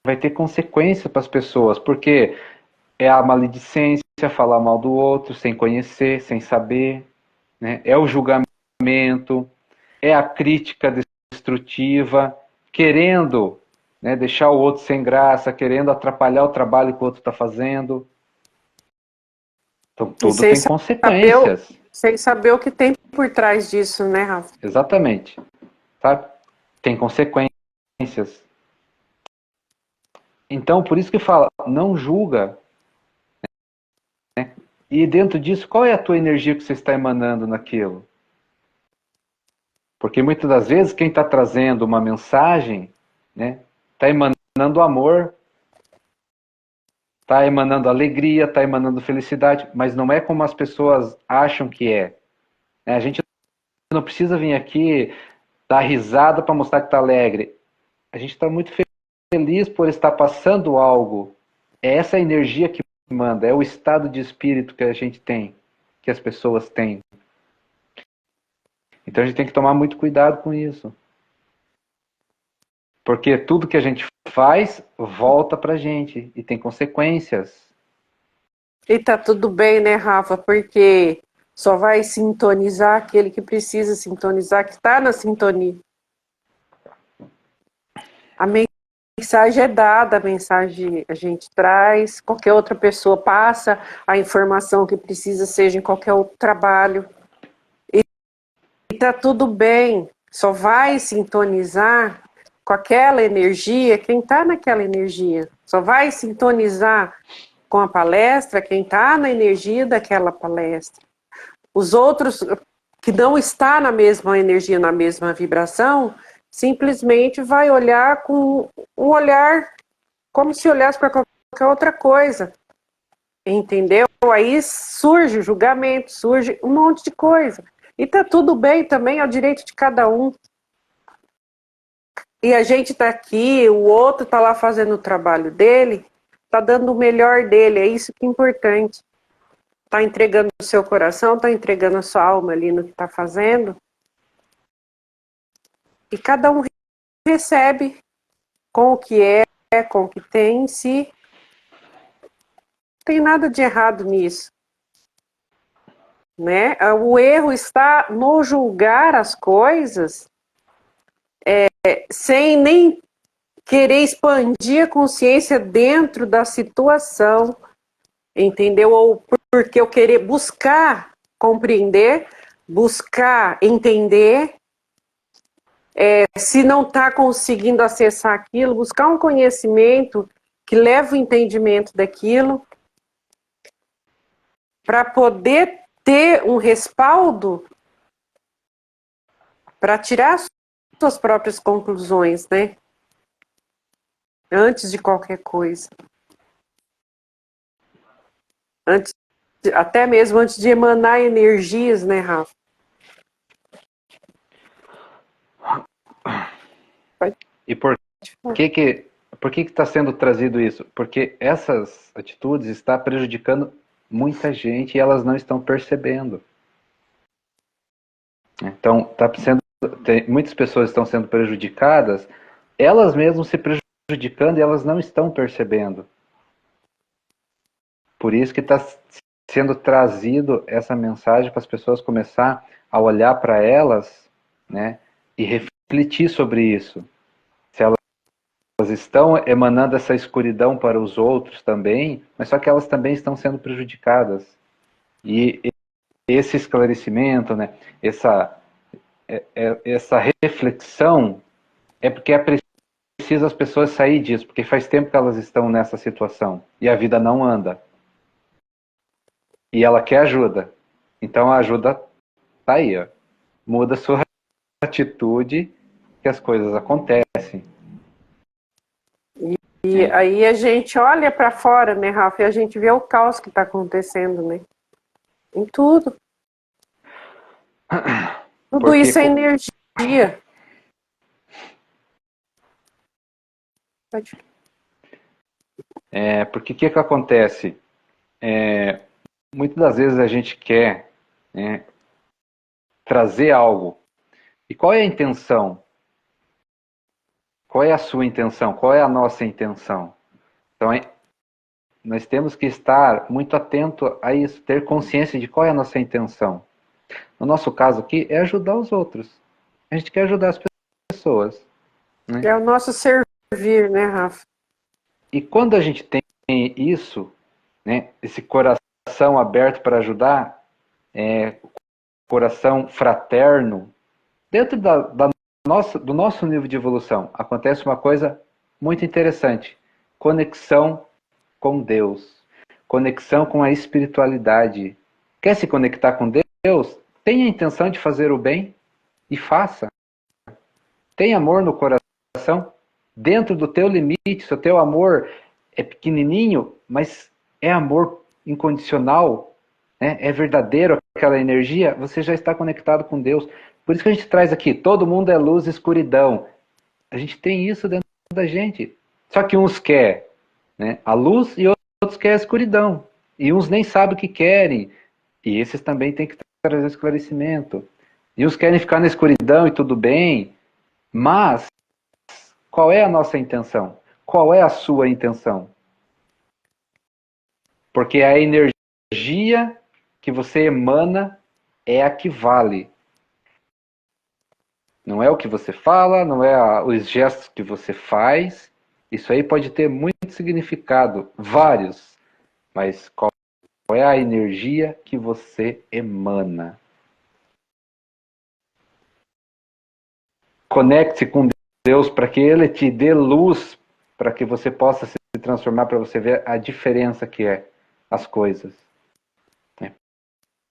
vai ter consequência para as pessoas, porque é a maledicência, falar mal do outro, sem conhecer, sem saber. Né? É o julgamento, é a crítica destrutiva, querendo, né, deixar o outro sem graça, querendo atrapalhar o trabalho que o outro está fazendo. Então, tudo tem consequências. Sem saber o que tem por trás disso, né, Rafa? Exatamente. Sabe? Tem consequências. Então, por isso que fala, não julga. Né? E dentro disso, qual é a tua energia que você está emanando naquilo? Porque muitas das vezes quem está trazendo uma mensagem, né, está emanando amor, está emanando alegria, está emanando felicidade, mas não é como as pessoas acham que é. A gente não precisa vir aqui dar risada para mostrar que está alegre. A gente está muito feliz por estar passando algo. É essa energia que manda, é o estado de espírito que a gente tem, que as pessoas têm. Então a gente tem que tomar muito cuidado com isso. Porque tudo que a gente faz volta pra gente e tem consequências. E tá tudo bem, né, Rafa? Porque só vai sintonizar aquele que precisa sintonizar, que está na sintonia. A mensagem é dada, a mensagem a gente traz, qualquer outra pessoa passa a informação que precisa, seja em qualquer outro trabalho. E tá tudo bem, só vai sintonizar com aquela energia quem está naquela energia. Só vai sintonizar com a palestra quem está na energia daquela palestra. Os outros que não está na mesma energia, na mesma vibração, simplesmente vai olhar com um olhar como se olhasse para qualquer outra coisa. Entendeu? Aí surge o julgamento, surge um monte de coisa. E tá tudo bem também, é o direito de cada um. E a gente tá aqui, o outro tá lá fazendo o trabalho dele, tá dando o melhor dele, é isso que é importante. Tá entregando o seu coração, tá entregando a sua alma ali no que tá fazendo. E cada um recebe com o que é, com o que tem em si. Não tem nada de errado nisso. Né? O erro está no julgar as coisas sem nem querer expandir a consciência dentro da situação, entendeu? Ou porque eu querer buscar compreender, buscar entender, se não está conseguindo acessar aquilo, buscar um conhecimento que leve o entendimento daquilo, para poder ter um respaldo para tirar as suas próprias conclusões, né? Antes de qualquer coisa. Até mesmo antes de emanar energias, né, Rafa? E por que está sendo trazido isso? Porque essas atitudes estão prejudicando muita gente e elas não estão percebendo. Então, muitas pessoas estão sendo prejudicadas, elas mesmas se prejudicando e elas não estão percebendo. Por isso que está sendo trazido essa mensagem para as pessoas começar a olhar para elas, né, e refletir sobre isso. Se elas estão emanando essa escuridão para os outros também, mas só que elas também estão sendo prejudicadas. E esse esclarecimento, né, essa reflexão é porque é preciso as pessoas sair disso, porque faz tempo que elas estão nessa situação e a vida não anda. E ela quer ajuda. Então a ajuda tá aí, ó. Muda a sua atitude que as coisas acontecem. E aí a gente olha para fora, né, Rafa, e a gente vê o caos que está acontecendo, né? Em tudo. Tudo Porque isso é energia. porque o que acontece? Muitas das vezes a gente quer, né, trazer algo. E qual é a intenção? Qual é a sua intenção? Qual é a nossa intenção? Então, nós temos que estar muito atento a isso, ter consciência de qual é a nossa intenção. No nosso caso aqui, é ajudar os outros. A gente quer ajudar as pessoas. Né? É o nosso servir, né, Rafa? E quando a gente tem isso, né, esse coração aberto para ajudar, coração fraterno, dentro do nosso nível de evolução, acontece uma coisa muito interessante. Conexão com Deus. Conexão com a espiritualidade. Quer se conectar com Deus? Tenha a intenção de fazer o bem e faça. Tenha amor no coração. Dentro do teu limite, se o teu amor é pequenininho, mas é amor incondicional, né? É verdadeiro aquela energia, você já está conectado com Deus. Por isso que a gente traz aqui, todo mundo é luz e escuridão. A gente tem isso dentro da gente. Só que uns querem, né, a luz e outros querem a escuridão. E uns nem sabem o que querem. E esses também têm que trazer esclarecimento. E uns querem ficar na escuridão e tudo bem, mas qual é a nossa intenção? Qual é a sua intenção? Porque a energia que você emana é a que vale. Não é o que você fala, não é os gestos que você faz. Isso aí pode ter muito significado, vários. Mas qual é a energia que você emana? Conecte-se com Deus para que Ele te dê luz, para que você possa se transformar, para você ver a diferença que é as coisas.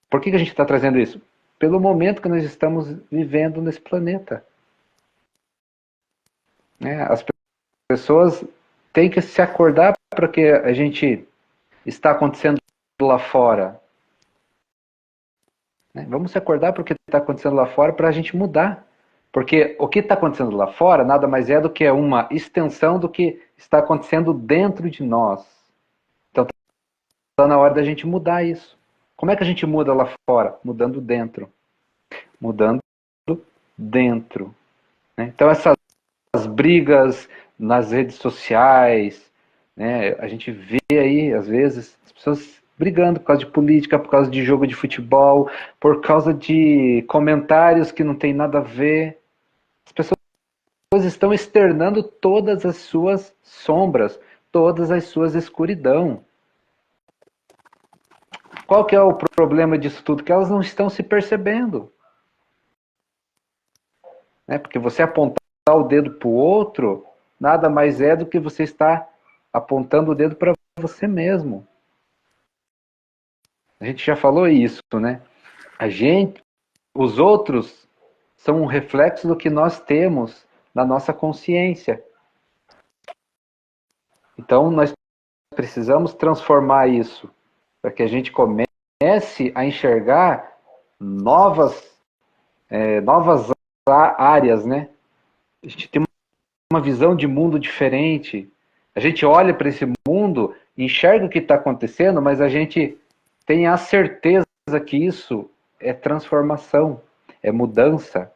Por que a gente está trazendo isso? Pelo momento que nós estamos vivendo nesse planeta. As pessoas têm que se acordar para o que a gente está acontecendo lá fora. Vamos se acordar para o que está acontecendo lá fora para a gente mudar. Porque o que está acontecendo lá fora nada mais é do que uma extensão do que está acontecendo dentro de nós. Então está na hora da gente mudar isso. Como é que a gente muda lá fora? Mudando dentro. Mudando dentro. Então essas brigas nas redes sociais, a gente vê aí, às vezes, as pessoas brigando por causa de política, por causa de jogo de futebol, por causa de comentários que não tem nada a ver. As pessoas estão externando todas as suas sombras, todas as suas escuridão. Qual que é o problema disso tudo? Que elas não estão se percebendo. Porque você apontar o dedo para o outro, nada mais é do que você está apontando o dedo para você mesmo. A gente já falou isso, né? Os outros são um reflexo do que nós temos na nossa consciência. Então nós precisamos transformar isso para que a gente comece a enxergar novas áreas, né? A gente tem uma visão de mundo diferente. A gente olha para esse mundo, enxerga o que está acontecendo, mas a gente tem a certeza que isso é transformação, é mudança.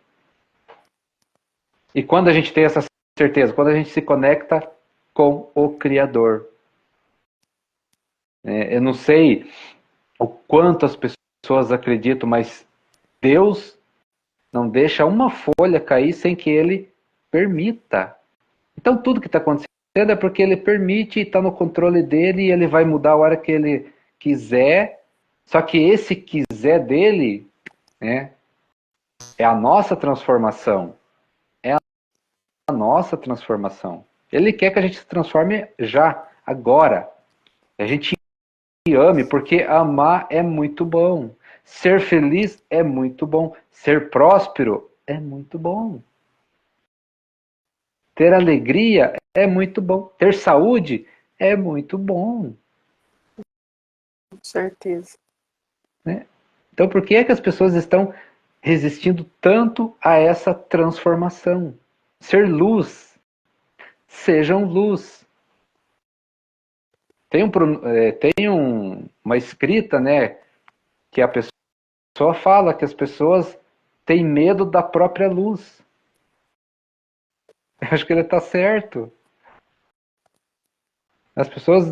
E quando a gente tem essa certeza? Quando a gente se conecta com o Criador. Eu não sei o quanto as pessoas acreditam, mas Deus não deixa uma folha cair sem que Ele permita. Então tudo que está acontecendo é porque Ele permite, está no controle dele e Ele vai mudar a hora que Ele quiser. Só que esse quiser dele é a nossa transformação. É a nossa transformação. Ele quer que a gente se transforme já, agora. A gente ame, porque amar é muito bom. Ser feliz é muito bom. Ser próspero é muito bom. Ter alegria é muito bom. Ter saúde é muito bom. Com certeza. Então, por que é que as pessoas estão resistindo tanto a essa transformação? Ser luz. Sejam luz. Tem uma escrita, né, que a pessoa fala que as pessoas têm medo da própria luz. Eu acho que ele está certo. As pessoas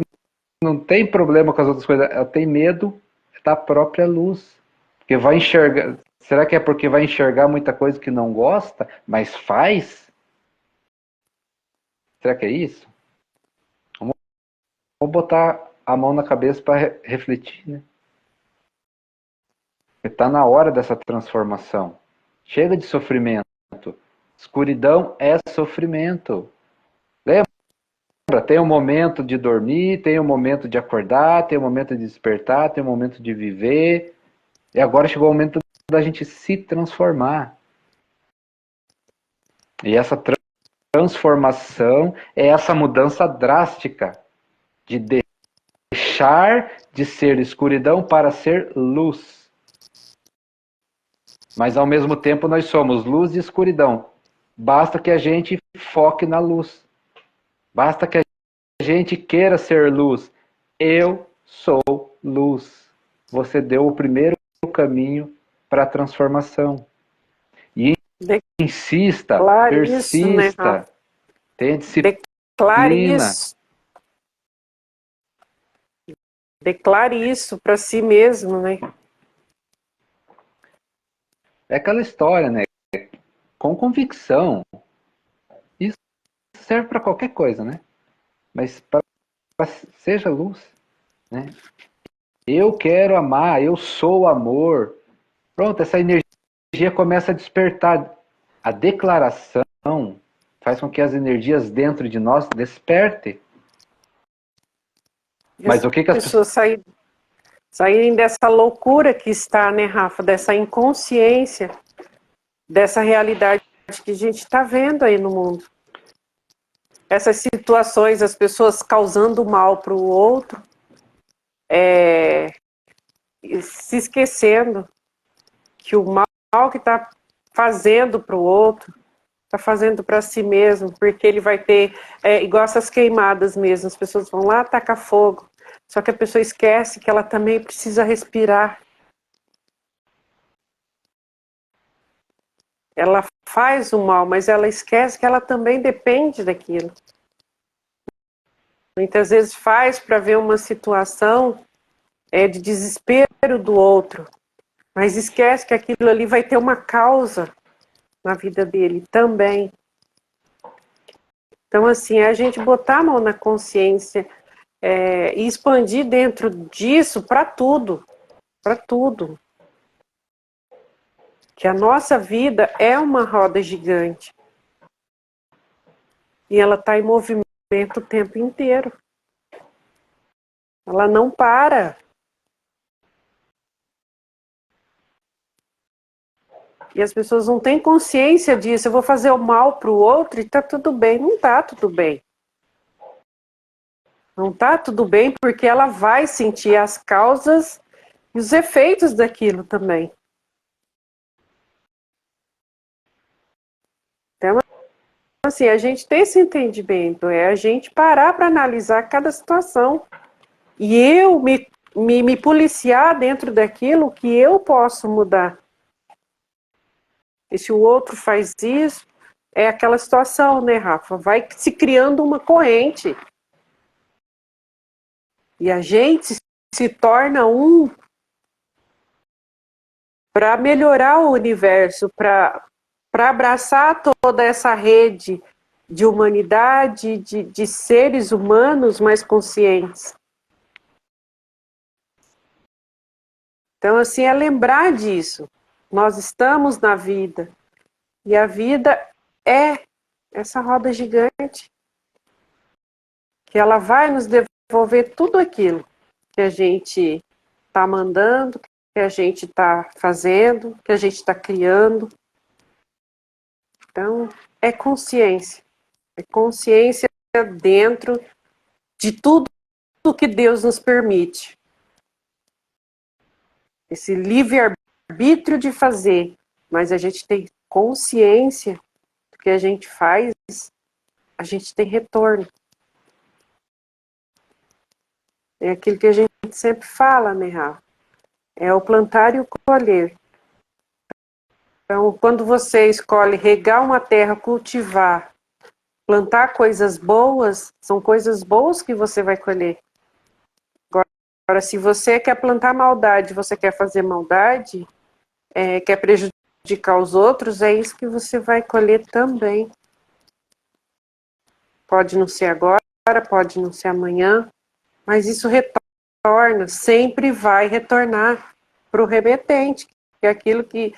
não têm problema com as outras coisas, elas têm medo da própria luz. Porque vai enxergar. Será que é porque vai enxergar muita coisa que não gosta, mas faz? Será que é isso? Vamos botar a mão na cabeça para refletir, né? Está na hora dessa transformação. Chega de sofrimento. Escuridão é sofrimento. Lembra? Tem um momento de dormir, tem um momento de acordar, tem um momento de despertar, tem um momento de viver. E agora chegou o momento da gente se transformar. E essa transformação é essa mudança drástica de deixar de ser escuridão para ser luz. Mas ao mesmo tempo nós somos luz e escuridão. Basta que a gente foque na luz. Basta que a gente queira ser luz. Eu sou luz. Você deu o primeiro caminho para a transformação. E insista, persista. Isso, né, tenha disciplina. Declare isso. Declare isso para si mesmo, né? É aquela história, né? Com convicção. Isso serve para qualquer coisa, né? Mas seja luz, né? Eu quero amar, eu sou amor. Pronto, essa energia começa a despertar. A declaração faz com que as energias dentro de nós despertem. Mas o que as pessoas saírem dessa loucura que está, né, Rafa, dessa inconsciência, dessa realidade que a gente está vendo aí no mundo. Essas situações, as pessoas causando mal para o outro, se esquecendo que o mal que está fazendo para o outro, está fazendo para si mesmo, porque ele vai ter, igual essas queimadas mesmo, as pessoas vão lá tacar fogo, só que a pessoa esquece que ela também precisa respirar. Ela faz o mal, mas ela esquece que ela também depende daquilo. Muitas vezes faz para ver uma situação de desespero do outro, mas esquece que aquilo ali vai ter uma causa na vida dele também. Então, assim, é a gente botar a mão na consciência e expandir dentro disso para tudo, para tudo. Que a nossa vida é uma roda gigante. E ela está em movimento o tempo inteiro. Ela não para. E as pessoas não têm consciência disso. Eu vou fazer o mal para o outro e está tudo bem. Não está tudo bem. Não está tudo bem porque ela vai sentir as causas e os efeitos daquilo também. Então, assim, a gente tem esse entendimento, é a gente parar para analisar cada situação. E eu me policiar dentro daquilo que eu posso mudar. E se o outro faz isso, é aquela situação, né, Rafa? Vai se criando uma corrente. E a gente se torna um para melhorar o universo, para abraçar toda essa rede de humanidade, de seres humanos mais conscientes. Então, assim, é lembrar disso. Nós estamos na vida. E a vida é essa roda gigante. Que ela vai nos devolver tudo aquilo que a gente está mandando, que a gente está fazendo, que a gente está criando. Então, é consciência. É consciência dentro de tudo que Deus nos permite. Esse livre-arbítrio de fazer. Mas a gente tem consciência do que a gente faz, a gente tem retorno. É aquilo que a gente sempre fala, né, Rafa? É o plantar e o colher. Então, quando você escolhe regar uma terra, cultivar, plantar coisas boas, são coisas boas que você vai colher. Agora, se você quer plantar maldade, você quer fazer maldade, quer prejudicar os outros, é isso que você vai colher também. Pode não ser agora, pode não ser amanhã, mas isso retorna, sempre vai retornar para o remetente, que é aquilo que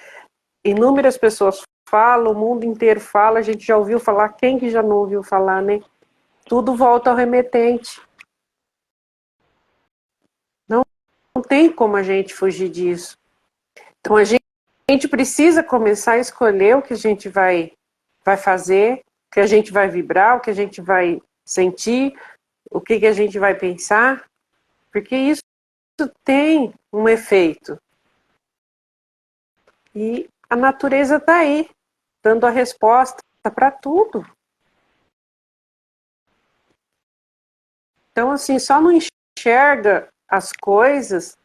inúmeras pessoas falam, o mundo inteiro fala, a gente já ouviu falar, quem que já não ouviu falar, né? Tudo volta ao remetente. Não tem como a gente fugir disso. Então a gente precisa começar a escolher o que a gente vai fazer, o que a gente vai vibrar, o que a gente vai sentir, o que a gente vai pensar, porque isso tem um efeito. E a natureza está aí, dando a resposta para tudo. Então, assim, só não enxerga as coisas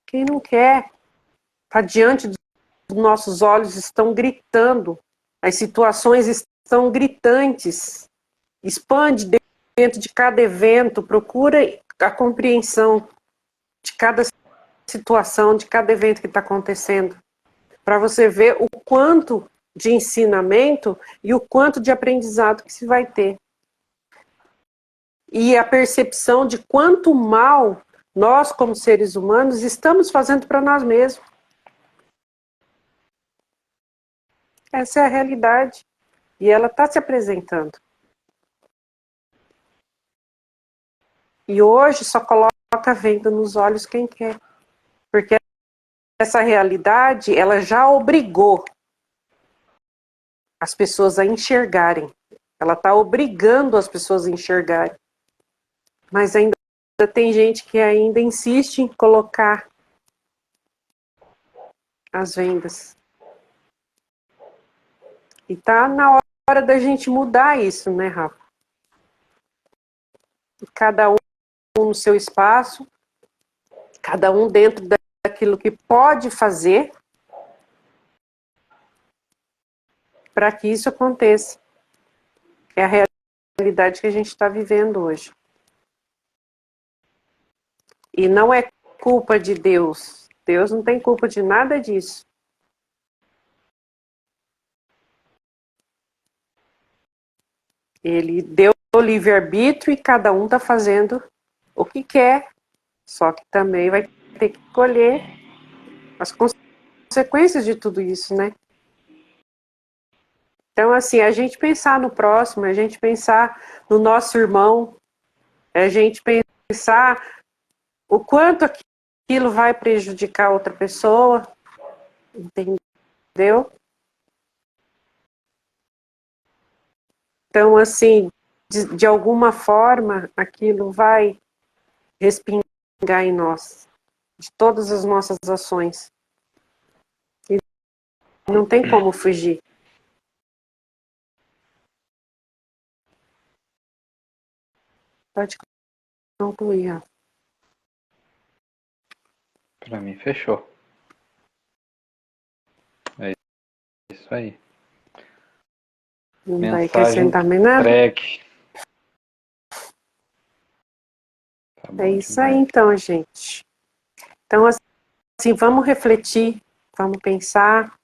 quem não quer. Está diante dos nossos olhos, estão gritando. As situações estão gritantes. Expande dentro de cada evento, procura a compreensão de cada situação, de cada evento que está acontecendo, para você ver o quanto de ensinamento e o quanto de aprendizado que se vai ter. E a percepção de quanto mal nós, como seres humanos, estamos fazendo para nós mesmos. Essa é a realidade. E ela está se apresentando. E hoje só coloca venda nos olhos quem quer. Porque essa realidade, ela já obrigou as pessoas a enxergarem. Ela está obrigando as pessoas a enxergarem. Mas ainda tem gente que ainda insiste em colocar as vendas. E tá na hora da gente mudar isso, né, Rafa? Cada um no seu espaço, cada um dentro daquilo que pode fazer para que isso aconteça. É a realidade que a gente está vivendo hoje. E não é culpa de Deus. Deus não tem culpa de nada disso. Ele deu o livre-arbítrio e cada um está fazendo o que quer. Só que também vai ter que colher as consequências de tudo isso, né? Então, assim, a gente pensar no próximo, a gente pensar no nosso irmão, a gente pensar o quanto aquilo vai prejudicar outra pessoa, entendeu? Então, assim, de alguma forma, aquilo vai respingar em nós, de todas as nossas ações. E não tem como fugir. Pode concluir, Rafa. Para mim, fechou. É isso aí. Não vai Mensagem acrescentar mais nada? entregue. Tá bom É isso demais. aí, então, gente. Então, assim, vamos refletir, vamos pensar.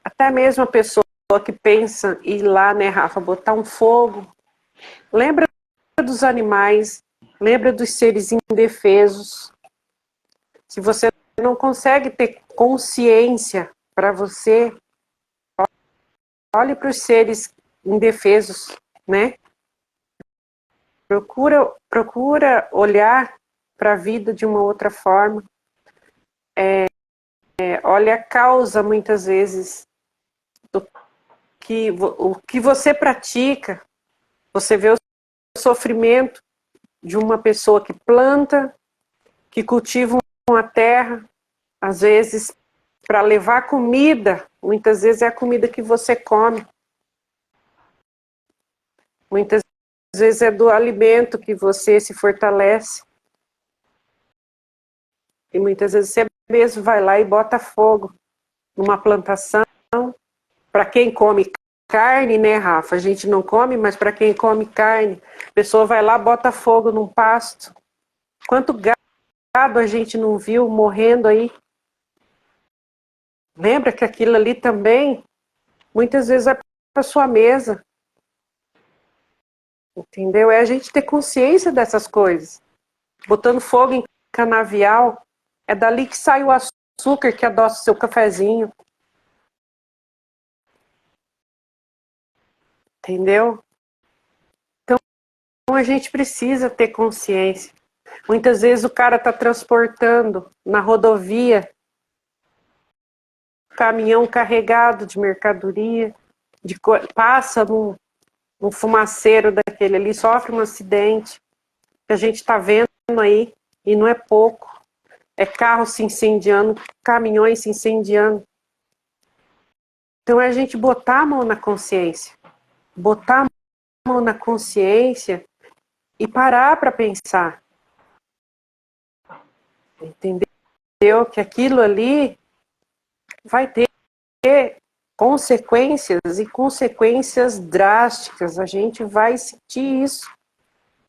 Até mesmo a pessoa que pensa em ir lá, né, Rafa, botar um fogo. Lembra dos animais, lembra dos seres indefesos. Se você não consegue ter consciência para você, olhe para os seres indefesos, né? Procura olhar para a vida de uma outra forma. Olha a causa, muitas vezes, do o que você pratica. Você vê o sofrimento de uma pessoa que planta, que cultiva uma terra, às vezes para levar comida, muitas vezes é a comida que você come. Muitas vezes é do alimento que você se fortalece. E muitas vezes você mesmo vai lá e bota fogo numa plantação. Para quem come carne, né, Rafa? A gente não come, mas para quem come carne, a pessoa vai lá, bota fogo num pasto. Quanto gado a gente não viu morrendo aí? Lembra que aquilo ali também, muitas vezes vai para sua mesa. Entendeu? É a gente ter consciência dessas coisas. Botando fogo em canavial, é dali que sai o açúcar que adoça o seu cafezinho. Entendeu? Então a gente precisa ter consciência. Muitas vezes o cara está transportando na rodovia caminhão carregado de mercadoria, passa num fumaceiro daquele ali, sofre um acidente, que a gente está vendo aí, e não é pouco. É carro se incendiando, caminhões se incendiando. Então é a gente botar a mão na consciência. Botar a mão na consciência e parar para pensar. Entendeu? Que aquilo ali vai ter consequências e consequências drásticas. A gente vai sentir isso.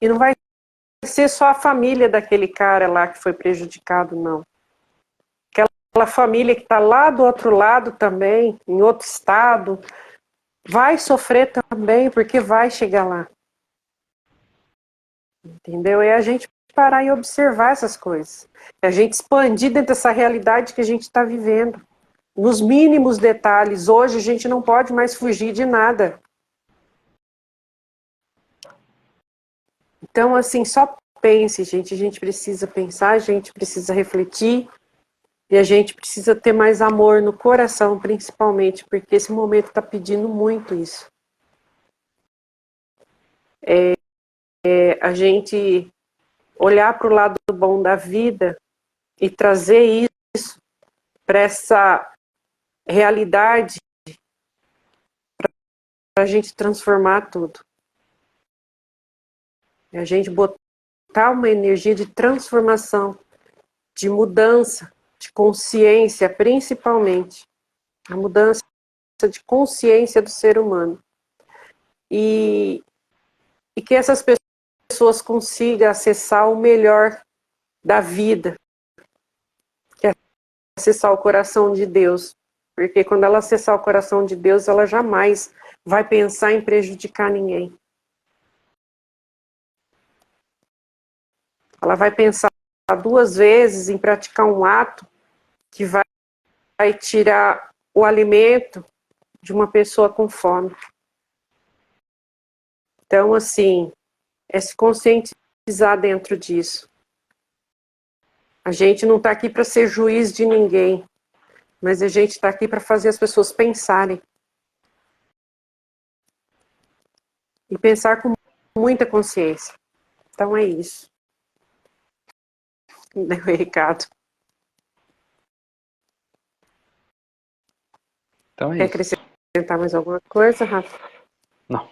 E não vai ser só a família daquele cara lá que foi prejudicado, não. Aquela família que está lá do outro lado também, em outro estado, vai sofrer também, porque vai chegar lá. Entendeu? É a gente parar e observar essas coisas. É a gente expandir dentro dessa realidade que a gente está vivendo. nos mínimos detalhes. Hoje a gente não pode mais fugir de nada. Então, assim, só pense, gente. A gente precisa pensar, a gente precisa refletir e a gente precisa ter mais amor no coração, principalmente, porque esse momento está pedindo muito isso. A gente olhar para o lado bom da vida e trazer isso para essa realidade, para a gente transformar tudo. A gente botar uma energia de transformação, de mudança, de consciência, principalmente. A mudança de consciência do ser humano. E que essas pessoas consigam acessar o melhor da vida, que é acessar o coração de Deus. Porque quando ela acessar o coração de Deus, ela jamais vai pensar em prejudicar ninguém. Ela vai pensar 2 vezes em praticar um ato que vai tirar o alimento de uma pessoa com fome. Então, assim, é se conscientizar dentro disso. A gente não está aqui para ser juiz de ninguém, mas a gente está aqui para fazer as pessoas pensarem. E pensar com muita consciência. Então é isso. Deu o recado. Então é Quer isso. acrescentar mais alguma coisa, Rafa? Não.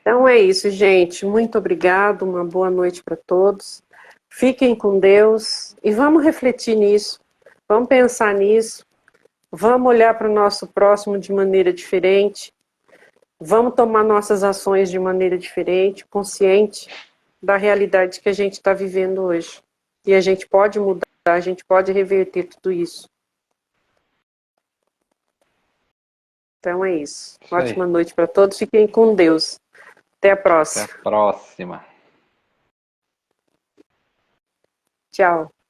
Então é isso, gente. Muito obrigado. Uma boa noite para todos. Fiquem com Deus e vamos refletir nisso. Vamos pensar nisso. Vamos olhar para o nosso próximo de maneira diferente. Vamos tomar nossas ações de maneira diferente, consciente da realidade que a gente está vivendo hoje. E a gente pode mudar, a gente pode reverter tudo isso. Então é isso. Ótima noite para todos. Fiquem com Deus. Até a próxima. Até a próxima. Tchau.